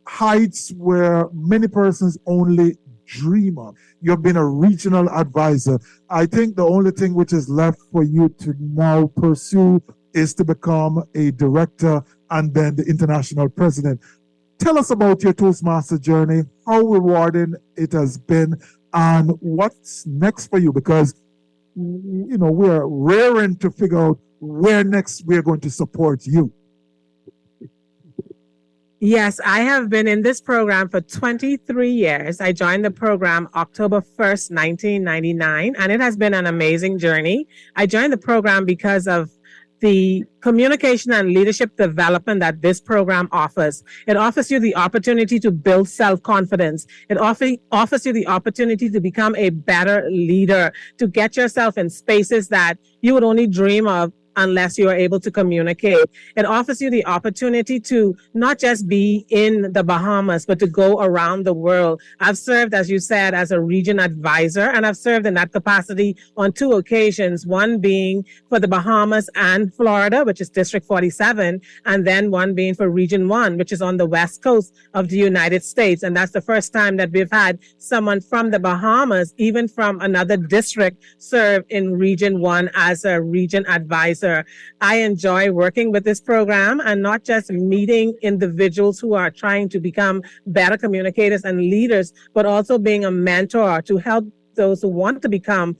heights where many persons only dream of. You've been a regional advisor. I think the only thing which is left for you to now pursue is to become a director and then the international president. Tell us about your Toastmaster journey, how rewarding it has been, and what's next for you, because you know we're raring to figure out where next we're going to support you. Yes, I have been in this program for 23 years. I joined the program October 1st, 1999, and it has been an amazing journey. I joined the program because of the communication and leadership development that this program offers. It offers you the opportunity to build self-confidence. It offers you the opportunity to become a better leader, to get yourself in spaces that you would only dream of unless you are able to communicate. It offers you the opportunity to not just be in the Bahamas, but to go around the world. I've served, as you said, as a region advisor, and I've served in that capacity on 2 occasions, one being for the Bahamas and Florida, which is District 47, and then one being for Region 1, which is on the west coast of the United States. And that's the first time that we've had someone from the Bahamas, even from another district, serve in Region 1 as a region advisor. I enjoy working with this program, and not just meeting individuals who are trying to become better communicators and leaders, but also being a mentor to help those who want to become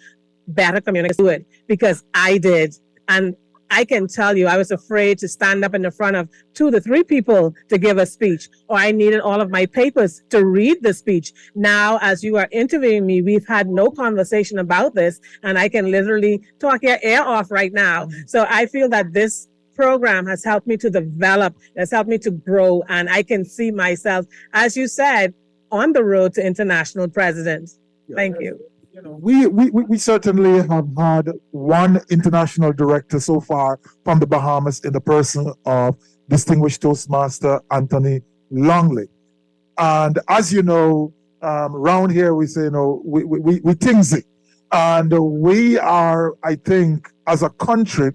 better communicators do it because I did. And I can tell you, I was afraid to stand up in the front of 2 to 3 people to give a speech, or I needed all of my papers to read the speech. Now, as you are interviewing me, we've had no conversation about this, and I can literally talk your ear off right now. So I feel that this program has helped me to develop, has helped me to grow, and I can see myself, as you said, on the road to international president. Thank you. We certainly have had one international director so far from the Bahamas in the person of distinguished Toastmaster Anthony Longley. And as you know, around here we say, we tingsy. And we are, I think, as a country,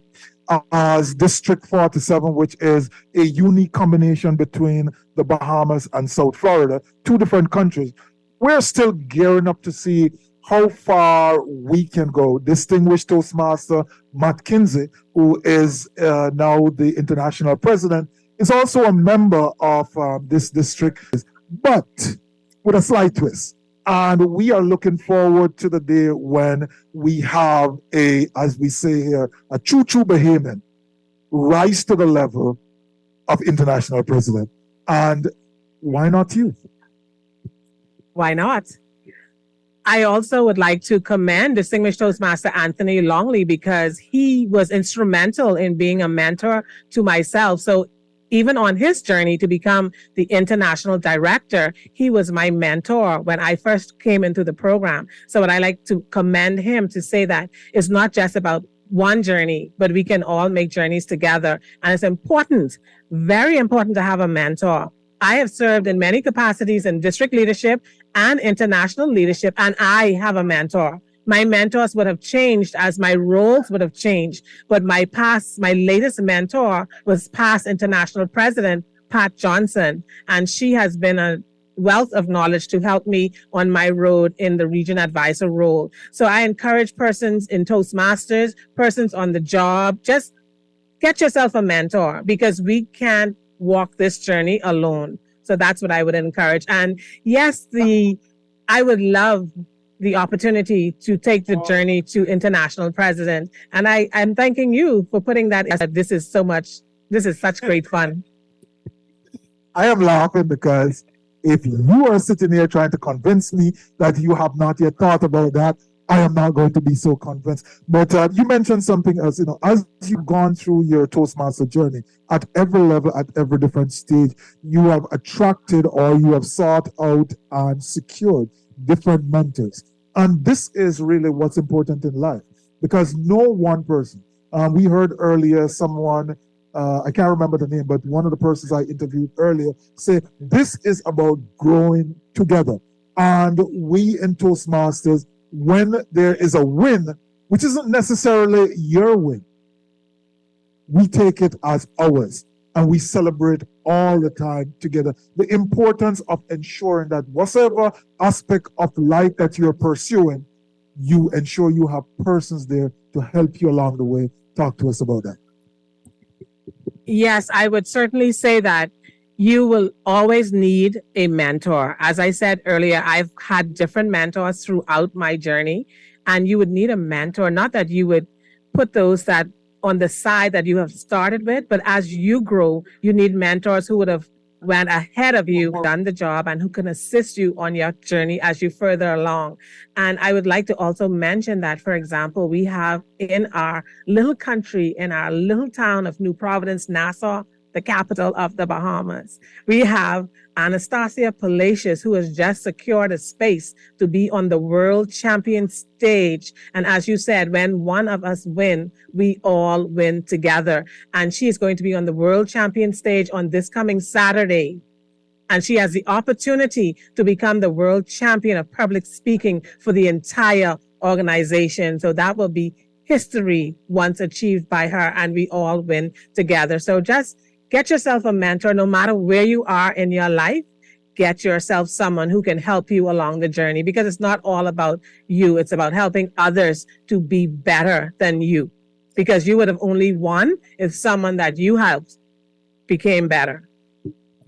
as District 47, which is a unique combination between the Bahamas and South Florida, 2 different countries, we're still gearing up to see how far we can go. Distinguished Toastmaster Matt Kinsey, who is now the international president, is also a member of this district, but with a slight twist. And we are looking forward to the day when we have as we say here, a choo-choo Bahamian rise to the level of international president. And why not you? Why not? I also would like to commend Distinguished Toastmaster Anthony Longley because he was instrumental in being a mentor to myself. So even on his journey to become the international director, he was my mentor when I first came into the program. So what I like to commend him to say that it's not just about one journey, but we can all make journeys together. And it's important, very important to have a mentor. I have served in many capacities in district leadership and international leadership, and I have a mentor. My mentors would have changed as my roles would have changed, but my latest mentor was past international president, Pat Johnson, and she has been a wealth of knowledge to help me on my road in the region advisor role. So I encourage persons in Toastmasters, persons on the job, just get yourself a mentor because we can't walk this journey alone. So that's what I would encourage. And yes, I would love the opportunity to take the journey to international president. And I'm thanking you for putting that. This is such great fun. I am laughing because if you are sitting here trying to convince me that you have not yet thought about that, I am not going to be so convinced. But you mentioned something else, as you've gone through your Toastmaster journey, at every level, at every different stage, you have attracted or you have sought out and secured different mentors. And this is really what's important in life because no one person, we heard earlier someone, I can't remember the name, but one of the persons I interviewed earlier said, this is about growing together. And we in Toastmasters, when there is a win, which isn't necessarily your win, we take it as ours and we celebrate all the time together. The importance of ensuring that whatever aspect of life that you're pursuing, you ensure you have persons there to help you along the way. Talk to us about that. Yes, I would certainly say that you will always need a mentor. As I said earlier, I've had different mentors throughout my journey, and you would need a mentor, not that you would put those that on the side that you have started with, but as you grow, you need mentors who would have went ahead of you, done the job, and who can assist you on your journey as you further along. And I would like to also mention that, for example, we have in our little country, in our little town of New Providence, Nassau, the capital of the Bahamas, we have Anastasia Palacios, who has just secured a space to be on the world champion stage. And as you said, when one of us win, we all win together. And she is going to be on the world champion stage on this coming Saturday. And she has the opportunity to become the world champion of public speaking for the entire organization. So that will be history once achieved by her, and we all win together. So just get yourself a mentor, no matter where you are in your life. Get yourself someone who can help you along the journey, because it's not all about you. It's about helping others to be better than you, because you would have only won if someone that you helped became better.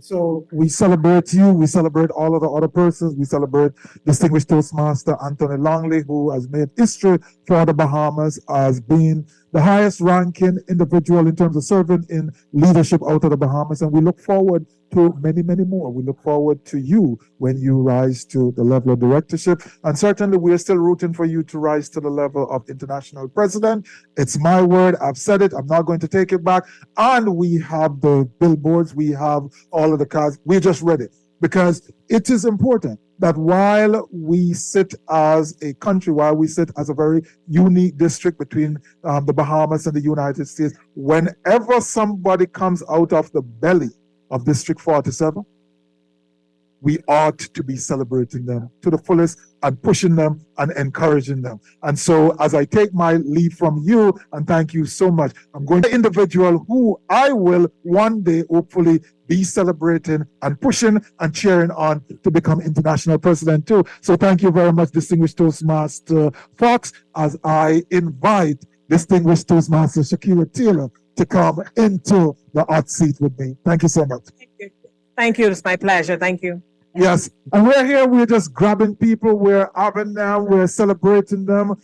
So we celebrate you. We celebrate all of the other persons. We celebrate distinguished Toastmaster Anthony Longley, who has made history for the Bahamas as being the highest ranking individual in terms of serving in leadership out of the Bahamas. And we look forward to many, many more. We look forward to you when you rise to the level of directorship. And certainly we are still rooting for you to rise to the level of international president. It's my word. I've said it. I'm not going to take it back. And we have the billboards. We have all of the cards. We're just ready because it is important that while we sit as a country, while we sit as a very unique district between the Bahamas and the United States, whenever somebody comes out of the belly of District 47, we ought to be celebrating them to the fullest and pushing them and encouraging them. And so as I take my leave from you, and thank you so much, I'm going to the individual who I will one day hopefully be celebrating and pushing and cheering on to become international president too. So thank you very much, distinguished Toastmaster Fox, as I invite distinguished Toastmaster Shakira Taylor to come into the hot seat with me. Thank you so much. Thank you. It's my pleasure. Thank you. Yes, and we're here, we're just grabbing people, we're having them, we're celebrating them,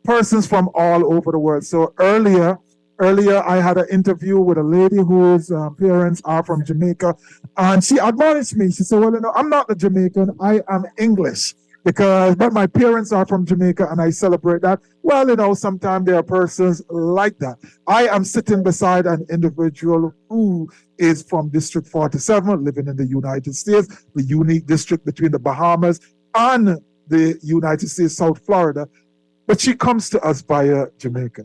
persons from all over the world. So earlier I had an interview with a lady whose parents are from Jamaica, and she admonished me. She said, well, I'm not a Jamaican, I am English, but my parents are from Jamaica and I celebrate that. Well, sometimes there are persons like that. I am sitting beside an individual who is from District 47, living in the United States, the unique district between the Bahamas and the United States, South Florida. But she comes to us via Jamaica.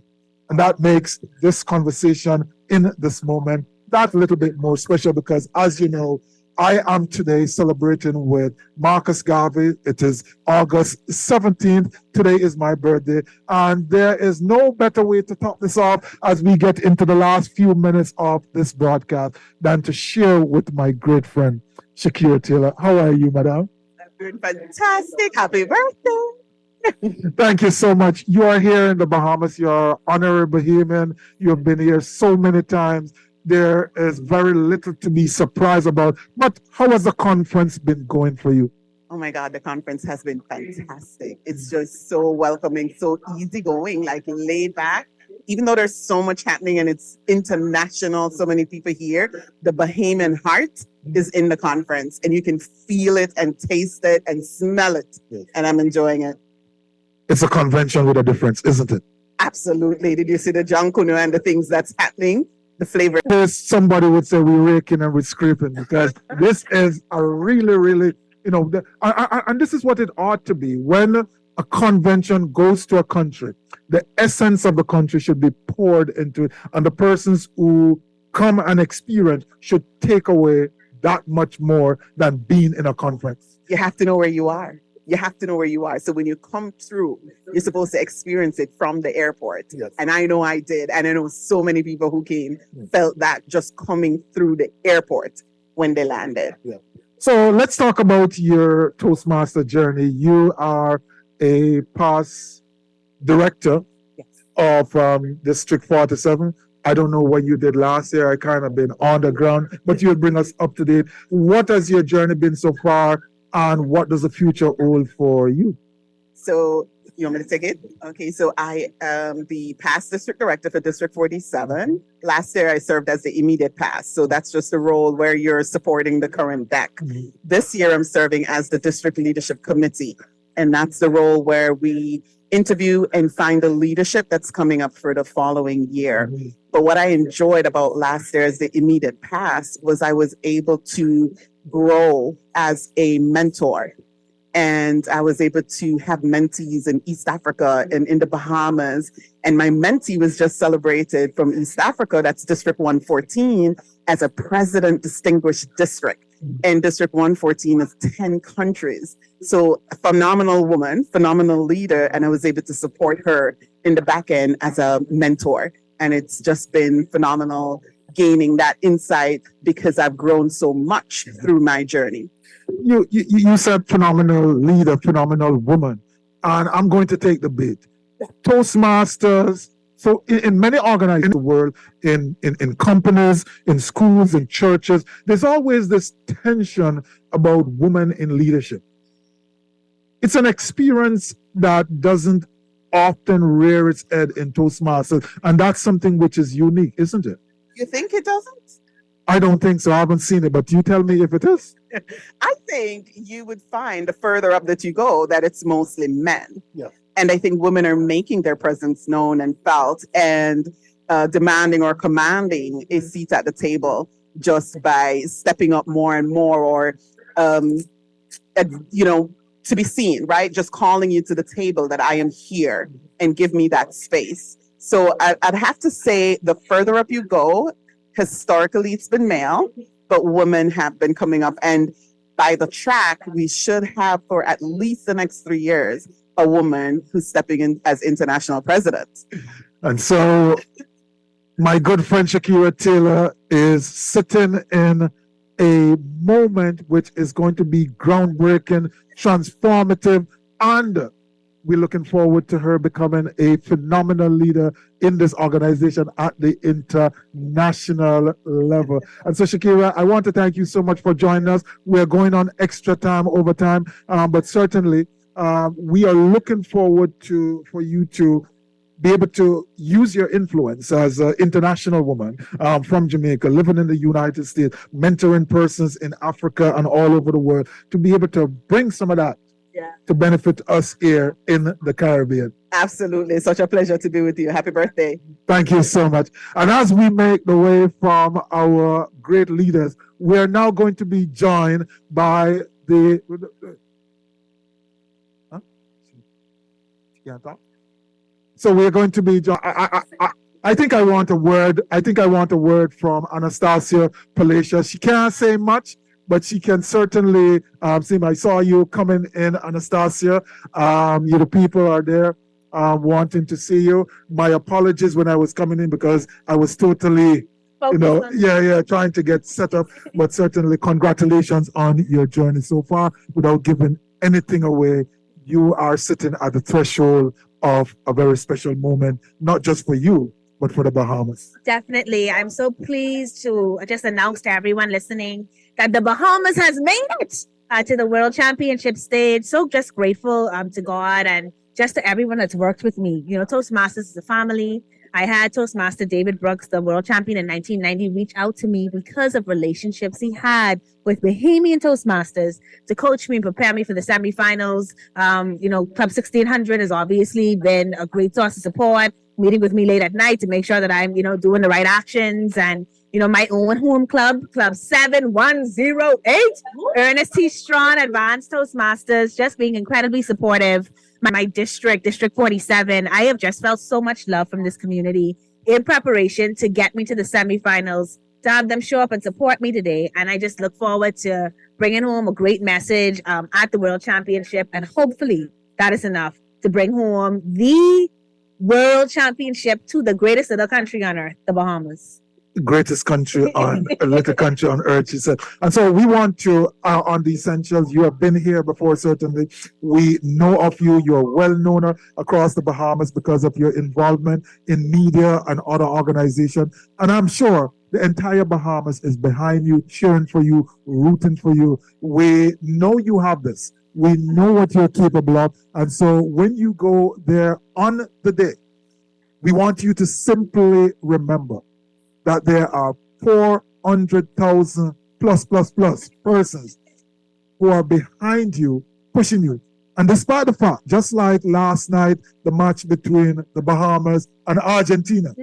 And that makes this conversation in this moment that little bit more special because, as you know, I am today celebrating with Marcus Garvey. It is August 17th. Today is my birthday. And there is no better way to top this off as we get into the last few minutes of this broadcast than to share with my great friend, Shakira Taylor. How are you, madam? I'm doing fantastic. Happy birthday. Thank you so much. You are here in the Bahamas. You're honorary Bahamian. You've been here so many times. There is very little to be surprised about. But how has the conference been going for you? Oh my God, the conference has been fantastic. It's just so welcoming, so easygoing, like laid back. Even though there's so much happening and it's international, so many people here, the Bahamian heart is in the conference and you can feel it and taste it and smell it. Yes. And I'm enjoying it. It's a convention with a difference, isn't it? Absolutely. Did you see the John Kuno and the things that's happening? The flavor. Somebody would say we're raking and we're scraping because this is a really, really, and this is what it ought to be. When a convention goes to a country, the essence of the country should be poured into it, and the persons who come and experience should take away that much more than being in a conference. You have to know where you are. You have to know where you are. So when you come through, you're supposed to experience it from the airport. Yes. And I know I did. And I know so many people who came felt that just coming through the airport when they landed. Yeah. So let's talk about your Toastmaster journey. You are a past director of District 47. I don't know what you did last year. I kind of been on the ground, but you'll bring us up to date. What has your journey been so far? And what does the future hold for you? So you want me to take it? Okay, so I am the past district director for District 47. Last year, I served as the immediate past. So that's just a role where you're supporting the current deck. Mm-hmm. This year, I'm serving as the district leadership committee. And that's the role where we interview and find the leadership that's coming up for the following year. Mm-hmm. But what I enjoyed about last year as the immediate past was I was able to grow as a mentor. And I was able to have mentees in East Africa and in the Bahamas. And my mentee was just celebrated from East Africa, that's District 114, as a president distinguished district. And District 114 is 10 countries. So a phenomenal woman, phenomenal leader. And I was able to support her in the back end as a mentor. And it's just been phenomenal gaining that insight because I've grown so much through my journey. You said phenomenal leader, phenomenal woman, and I'm going to take the bait. Toastmasters So in many organizations in the world, in companies, in schools, in churches, there's always this tension about women in leadership. It's an experience that doesn't often rear its head in Toastmasters, and that's something which is unique, isn't it? You think it doesn't? I don't think so. I haven't seen it, but you tell me if it is. I think you would find the further up that you go that it's mostly men. Yeah. And I think women are making their presence known and felt and demanding or commanding a seat at the table just by stepping up more and more or, to be seen, right? Just calling you to the table that I am here and give me that space. So I'd have to say the further up you go, historically it's been male, but women have been coming up. And by the track, we should have for at least the next 3 years, a woman who's stepping in as international president. And so my good friend Shakira Taylor is sitting in a moment which is going to be groundbreaking, transformative, and we're looking forward to her becoming a phenomenal leader in this organization at the international level. And so, Shakira, I want to thank you so much for joining us. We're going on extra time, overtime, but certainly we are looking forward for you to be able to use your influence as an international woman from Jamaica, living in the United States, mentoring persons in Africa and all over the world, to be able to bring some of that to benefit us here in the Caribbean. Absolutely. Such a pleasure to be with you. Happy birthday. Thank you so much. And as we make the way from our great leaders, we're now going to be joined by the... Huh? Yeah, so we're going to be. I think I want a word. I think I want a word from Anastasia Palacios. She can't say much, but she can certainly see. I saw you coming in, Anastasia. You, the people are there wanting to see you. My apologies when I was coming in because I was totally, trying to get set up. But certainly, congratulations on your journey so far. Without giving anything away, you are sitting at the threshold of a very special moment, not just for you, but for the Bahamas. Definitely. I'm so pleased to just announce to everyone listening that the Bahamas has made it to the World Championship stage. So just grateful to God and just to everyone that's worked with me. You know, Toastmasters is a family. I had Toastmaster David Brooks, the world champion in 1990, reach out to me because of relationships he had with Bahamian Toastmasters to coach me and prepare me for the semifinals. Club 1600 has obviously been a great source of support, meeting with me late at night to make sure that I'm, doing the right actions. And, my own home club, Club 7108, Ernest T. Strawn, Advanced Toastmasters, just being incredibly supportive. My district, District 47, I have just felt so much love from this community in preparation to get me to the semifinals, to have them show up and support me today. And I just look forward to bringing home a great message at the World Championship. And hopefully that is enough to bring home the World Championship to the greatest little country on earth, the Bahamas. Greatest country on a little country on earth, she said. And so we want to on the essentials. You have been here before, certainly. We know of you. You are well known across the Bahamas because of your involvement in media and other organizations. And I'm sure the entire Bahamas is behind you, cheering for you, rooting for you. We know you have this. We know what you're capable of. And so when you go there on the day, we want you to simply remember that there are 400,000 plus persons who are behind you, pushing you. And despite the fact, just like last night, the match between the Bahamas and Argentina,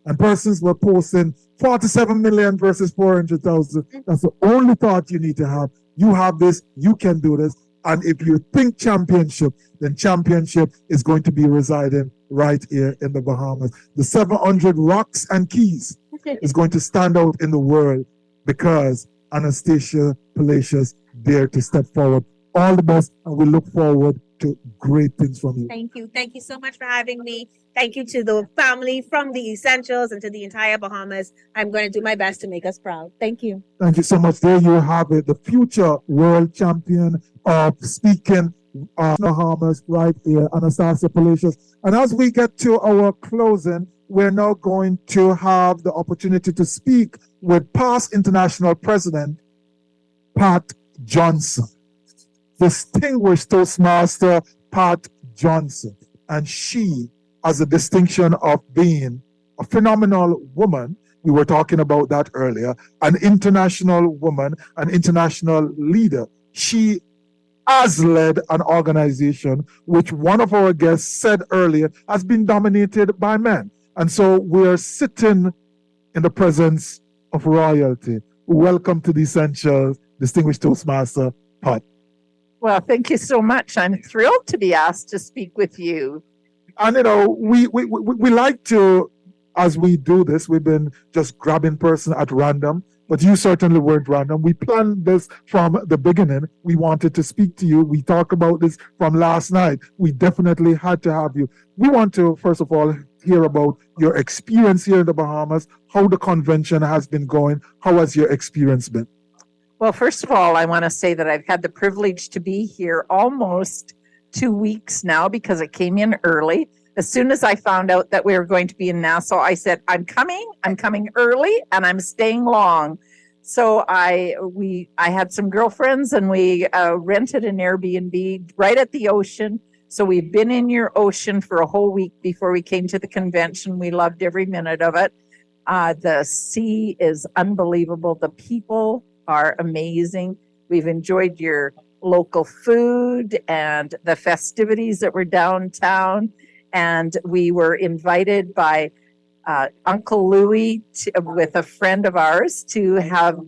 and persons were posting 47 million versus 400,000. That's the only thought you need to have. You have this, you can do this. And if you think championship, then championship is going to be residing right here in the Bahamas. The 700 Rocks and Keys is going to stand out in the world because Anastasia Palacios dared to step forward. All the best, and we look forward to great things from you. Thank you. Thank you so much for having me. Thank you to the family from the Essentials and to the entire Bahamas. I'm going to do my best to make us proud. Thank you. Thank you so much. There you have it, the future world champion of speaking Bahamas right here, Anastasia Palacios. And as we get to our closing, we're now going to have the opportunity to speak with past international president Pat Johnson, distinguished Toastmaster Pat Johnson. And she has a distinction of being a phenomenal woman. We were talking about that earlier. An international woman, an international leader. She has led an organization which one of our guests said earlier has been dominated by men. And so we're sitting in the presence of royalty. Welcome to the Essentials, distinguished Toastmaster Pat. Well, thank you so much. I'm thrilled to be asked to speak with you. And we like to, as we do this, we've been just grabbing person at random, but you certainly weren't random. We planned this from the beginning. We wanted to speak to you. We talked about this from last night. We definitely had to have you. We want to, first of all, hear about your experience here in the Bahamas, how the convention has been going. How has your experience been? Well, first of all, I want to say that I've had the privilege to be here almost 2 weeks now because I came in early. As soon as I found out that we were going to be in Nassau, I said, I'm coming early and I'm staying long. So I had some girlfriends and we rented an Airbnb right at the ocean. So we've been in your ocean for a whole week before we came to the convention. We loved every minute of it. The sea is unbelievable. The people are amazing. We've enjoyed your local food and the festivities that were downtown. And we were invited by Uncle Louis with a friend of ours to have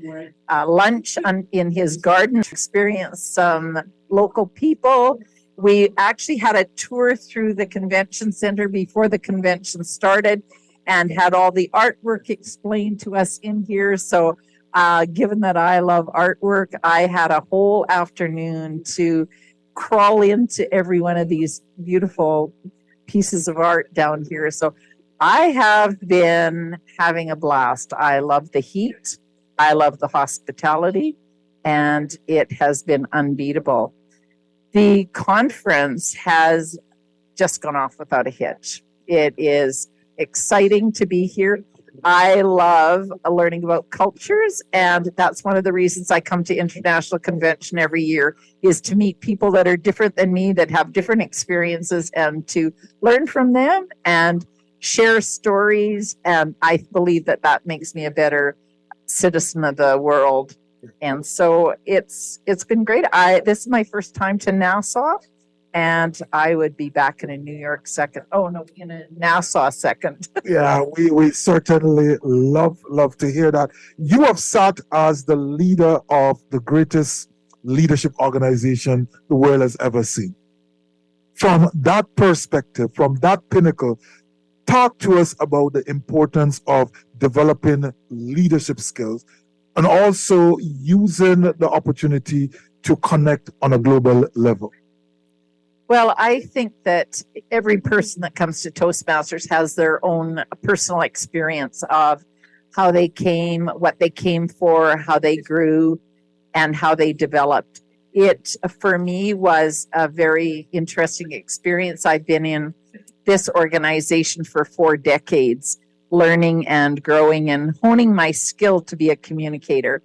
lunch in his garden, to experience some local people. We actually had a tour through the convention center before the convention started and had all the artwork explained to us in here. So given that I love artwork, I had a whole afternoon to crawl into every one of these beautiful pieces of art down here. So I have been having a blast. I love the heat. I love the hospitality, and it has been unbeatable. The conference has just gone off without a hitch. It is exciting to be here. I love learning about cultures, and that's one of the reasons I come to International Convention every year, is to meet people that are different than me, that have different experiences, and to learn from them and share stories. And I believe that that makes me a better citizen of the world. And so it's been great. This is my first time to Nassau, and I would be back in a New York second. Oh no, in a Nassau second. Yeah, we certainly love to hear that. You have sat as the leader of the greatest leadership organization the world has ever seen. From that perspective, from that pinnacle, talk to us about the importance of developing leadership skills and also using the opportunity to connect on a global level. Well, I think that every person that comes to Toastmasters has their own personal experience of how they came, what they came for, how they grew, and how they developed. It, for me, was a very interesting experience. I've been in this organization for 4 decades, learning and growing and honing my skill to be a communicator.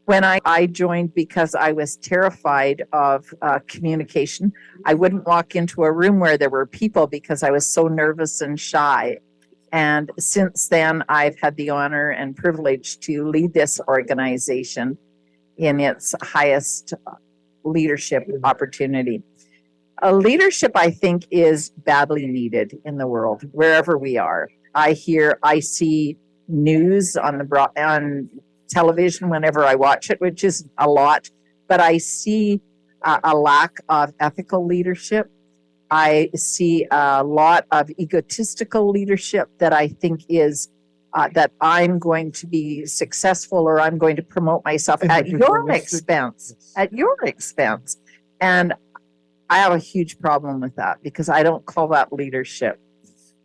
When I joined, because I was terrified of communication, I wouldn't walk into a room where there were people because I was so nervous and shy. And since then, I've had the honor and privilege to lead this organization in its highest leadership opportunity. Leadership, I think, is badly needed in the world, wherever we are. I see news on television whenever I watch it, which is a lot, but I see a lack of ethical leadership. I see a lot of egotistical leadership that I think is that I'm going to be successful, or I'm going to promote myself at your expense, And I have a huge problem with that, because I don't call that leadership.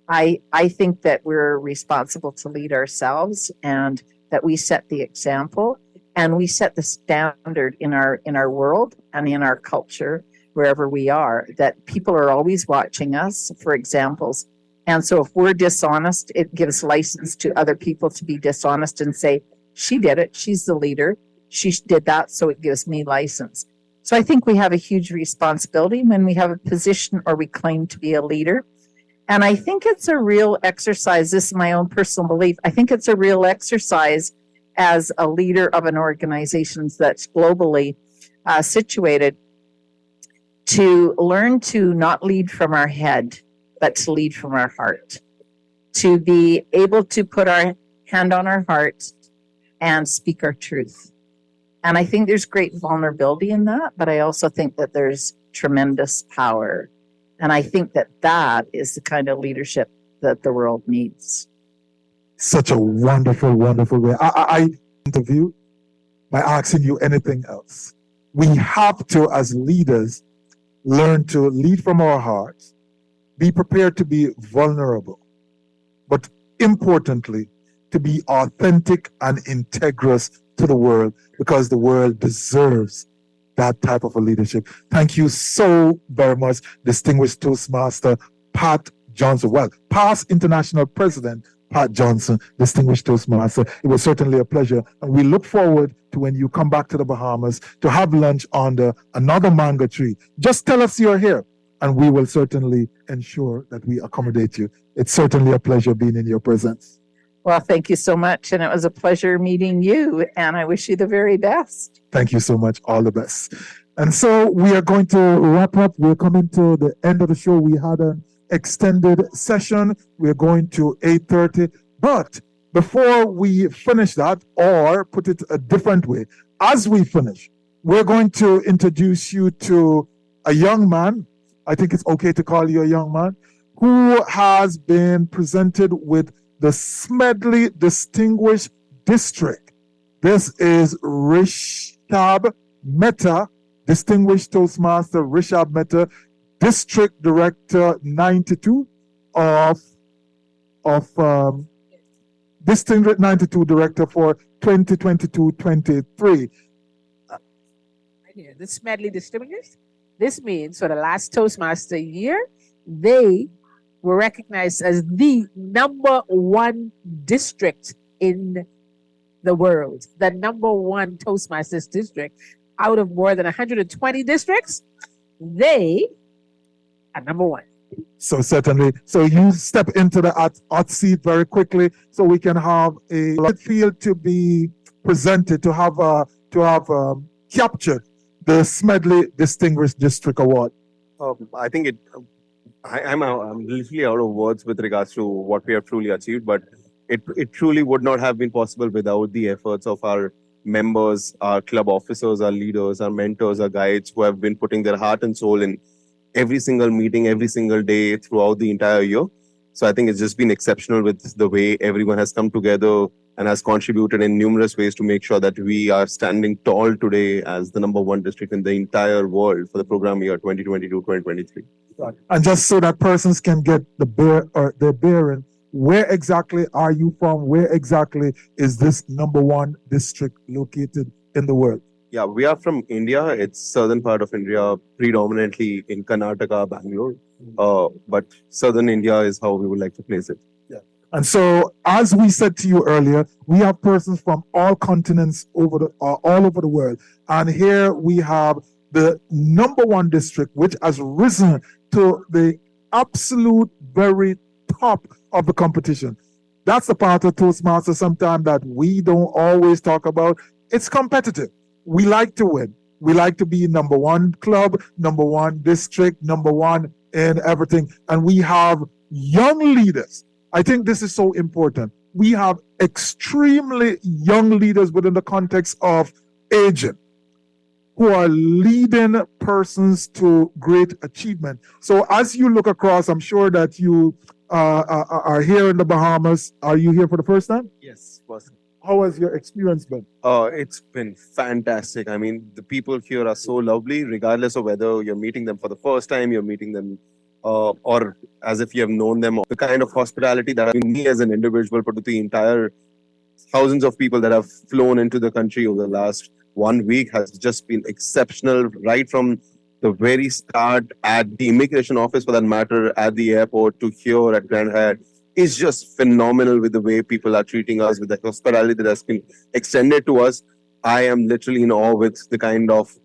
I think that we're responsible to lead ourselves, and that we set the example and we set the standard in our world and in our culture wherever we are, that people are always watching us for examples. And so if we're dishonest, it gives license to other people to be dishonest and say, she did it. She's the leader. She did that. So it gives me license. So I think we have a huge responsibility when we have a position or we claim to be a leader. And I think it's a real exercise. This is my own personal belief. I think it's a real exercise as a leader of an organization that's globally situated to learn to not lead from our head, but to lead from our heart, to be able to put our hand on our heart and speak our truth. And I think there's great vulnerability in that, but I also think that there's tremendous power. And I think that that is the kind of leadership that the world needs. Such a wonderful, wonderful way. I interview by asking you anything else. We have to, as leaders, learn to lead from our hearts, be prepared to be vulnerable, but importantly, to be authentic and integrous to the world, because the world deserves that type of a leadership. Thank you so very much, distinguished Toastmaster Pat Johnson. Well, past international president Pat Johnson, distinguished Toastmaster. It was certainly a pleasure. And we look forward to when you come back to the Bahamas to have lunch under another mango tree. Just tell us you're here, and we will certainly ensure that we accommodate you. It's certainly a pleasure being in your presence. Well, thank you so much. And it was a pleasure meeting you. And I wish you the very best. Thank you so much. All the best. And so we are going to wrap up. We're coming to the end of the show. We had an extended session. We're going to 8:30. But before we finish that, or put it a different way, as we finish, we're going to introduce you to a young man. I think it's okay to call you a young man, who has been presented with the Smedley Distinguished District. This is Rishab Mehta, Distinguished Toastmaster Rishab Mehta, District Director 92 of District 92 Director for 2022-23. The Smedley Distinguished. This means for the last Toastmaster year, they were recognized as the #1 district in the world, the #1 Toastmasters district out of more than 120 districts. They are #1. So certainly, so you step into the hot seat very quickly, so we can have a field to be presented, to have captured the Smedley Distinguished District Award. I think I'm literally out of words with regards to what we have truly achieved, but it truly would not have been possible without the efforts of our members, our club officers, our leaders, our mentors, our guides, who have been putting their heart and soul in every single meeting, every single day throughout the entire year. So I think it's just been exceptional with the way everyone has come together and has contributed in numerous ways to make sure that we are standing tall today as the #1 district in the entire world for the program year 2022-2023. And just so that persons can get the bearing, where exactly are you from? Where exactly is this #1 district located in the world? Yeah, we are from India. It's southern part of India, predominantly in Karnataka, Bangalore. But southern India is how we would like to place it. And so, as we said to you earlier, we have persons from all continents all over the world. And here we have the #1 district, which has risen to the absolute very top of the competition. That's the part of Toastmasters sometimes that we don't always talk about. It's competitive. We like to win. We like to be #1 club, #1 district, #1 in everything. And we have young leaders. I think this is so important. We have extremely young leaders within the context of aging, who are leading persons to great achievement. So as you look across, I'm sure that you are here in the Bahamas. Are you here for the first time? Yes, person. How has your experience been? It's been fantastic. I mean, the people here are so lovely, regardless of whether you're meeting them for the first time, you're meeting them or as if you have known them. The kind of hospitality that me as an individual, but to the entire thousands of people that have flown into the country over the last 1 week has just been exceptional, right from the very start at the immigration office, for that matter, at the airport to here at Grand Hyatt, is just phenomenal with the way people are treating us, with the hospitality that has been extended to us. I am literally in awe with the kind of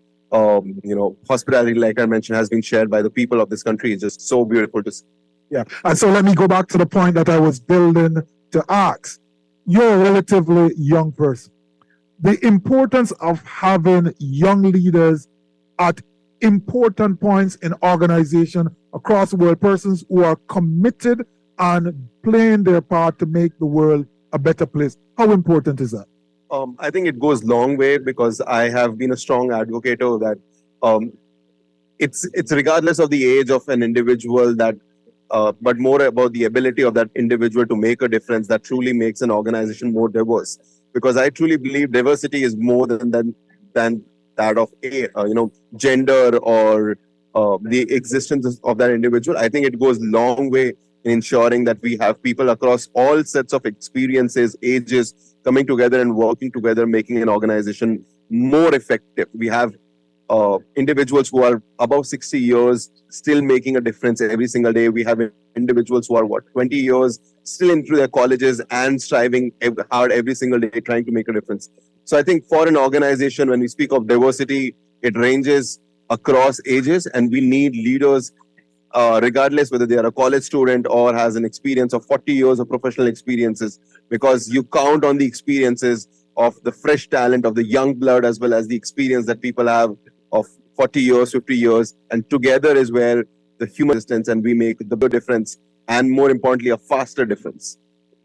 hospitality, like I mentioned, has been shared by the people of this country. It's just so beautiful to see. Yeah. And so let me go back to the point that I was building to ask. You're a relatively young person. The importance of having young leaders at important points in organization across the world, persons who are committed and playing their part to make the world a better place. How important is that? I think it goes long way, because I have been a strong advocate of that. It's regardless of the age of an individual, that but more about the ability of that individual to make a difference that truly makes an organization more diverse. Because I truly believe diversity is more than that of gender or the existence of that individual. I think it goes long way in ensuring that we have people across all sets of experiences, ages, coming together and working together, making an organization more effective. We have individuals who are above 60 years still making a difference every single day. We have individuals who are 20 years still into their colleges and striving hard every single day trying to make a difference. So I think for an organization, when we speak of diversity, it ranges across ages, and we need leaders regardless whether they are a college student or has an experience of 40 years of professional experiences, because you count on the experiences of the fresh talent, of the young blood, as well as the experience that people have of 40 years, 50 years, and together is where the human existence and we make the difference, and more importantly, a faster difference.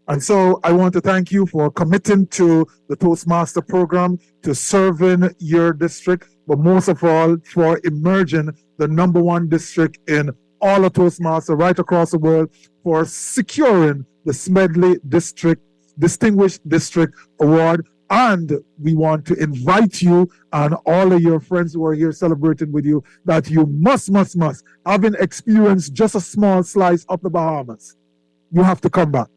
And so I want to thank you for committing to the Toastmaster program, to serving your district, but most of all, for emerging the #1 district in all of Toastmaster right across the world, for securing the Smedley District Distinguished District Award. And we want to invite you and all of your friends who are here celebrating with you that you must, having experienced just a small slice of the Bahamas, you have to come back.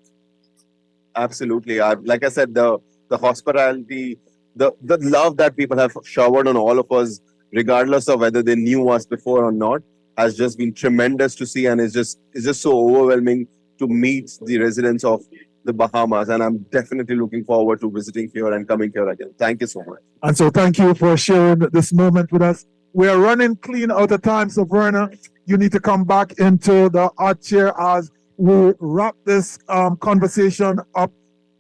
Absolutely. Like I said, the hospitality, the love that people have showered on all of us, regardless of whether they knew us before or not, has just been tremendous to see, and it's just so overwhelming to meet the residents of the Bahamas. And I'm definitely looking forward to visiting here and coming here again. Thank you so much. And so thank you for sharing this moment with us. We are running clean out of time, so Verna, you need to come back into the art chair as we wrap this conversation up.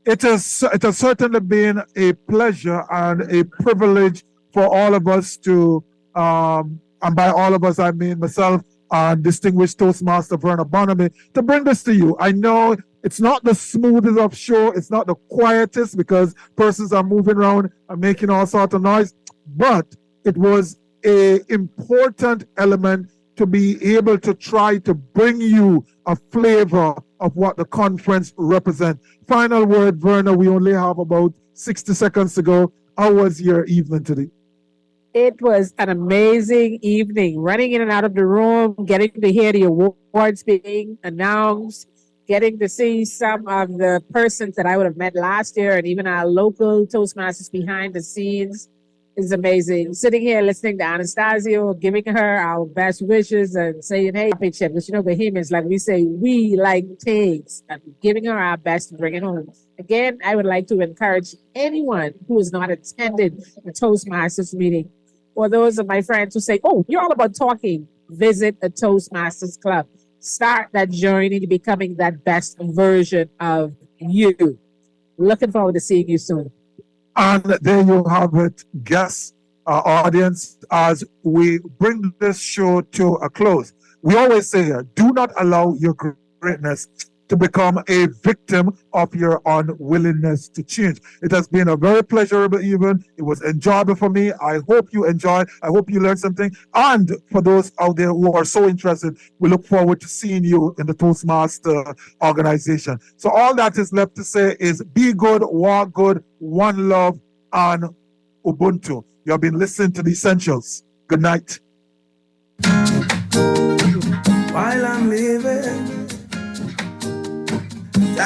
It has certainly been a pleasure and a privilege for all of us to, and by all of us I mean myself and distinguished Toastmaster Verna Bonamy, to bring this to you. I know it's not the smoothest of show, it's not the quietest because persons are moving around and making all sorts of noise, but it was an important element to be able to try to bring you a flavor of what the conference represents. Final word, Verna, we only have about 60 seconds to go. How was your evening today? It was an amazing evening, running in and out of the room, getting to hear the awards being announced, getting to see some of the persons that I would have met last year, and even our local Toastmasters behind the scenes is amazing. Sitting here listening to Anastasio, giving her our best wishes and saying, hey, championship, because Bohemians, like we say, we like pigs, and giving her our best to bring it home. Again, I would like to encourage anyone who has not attended a Toastmasters meeting, or those of my friends who say, oh, you're all about talking, visit a Toastmasters club. Start that journey to becoming that best version of you. Looking forward to seeing you soon. And there you have it, guests, audience, as we bring this show to a close. We always say here, do not allow your greatness to become a victim of your unwillingness to change. It has been a very pleasurable evening. It was enjoyable for me. I hope you enjoyed. I hope you learned something. And for those out there who are so interested, we look forward to seeing you in the Toastmaster organization. So all that is left to say is be good, walk good, one love, and Ubuntu. You have been listening to The Essentials. Good night. While I'm living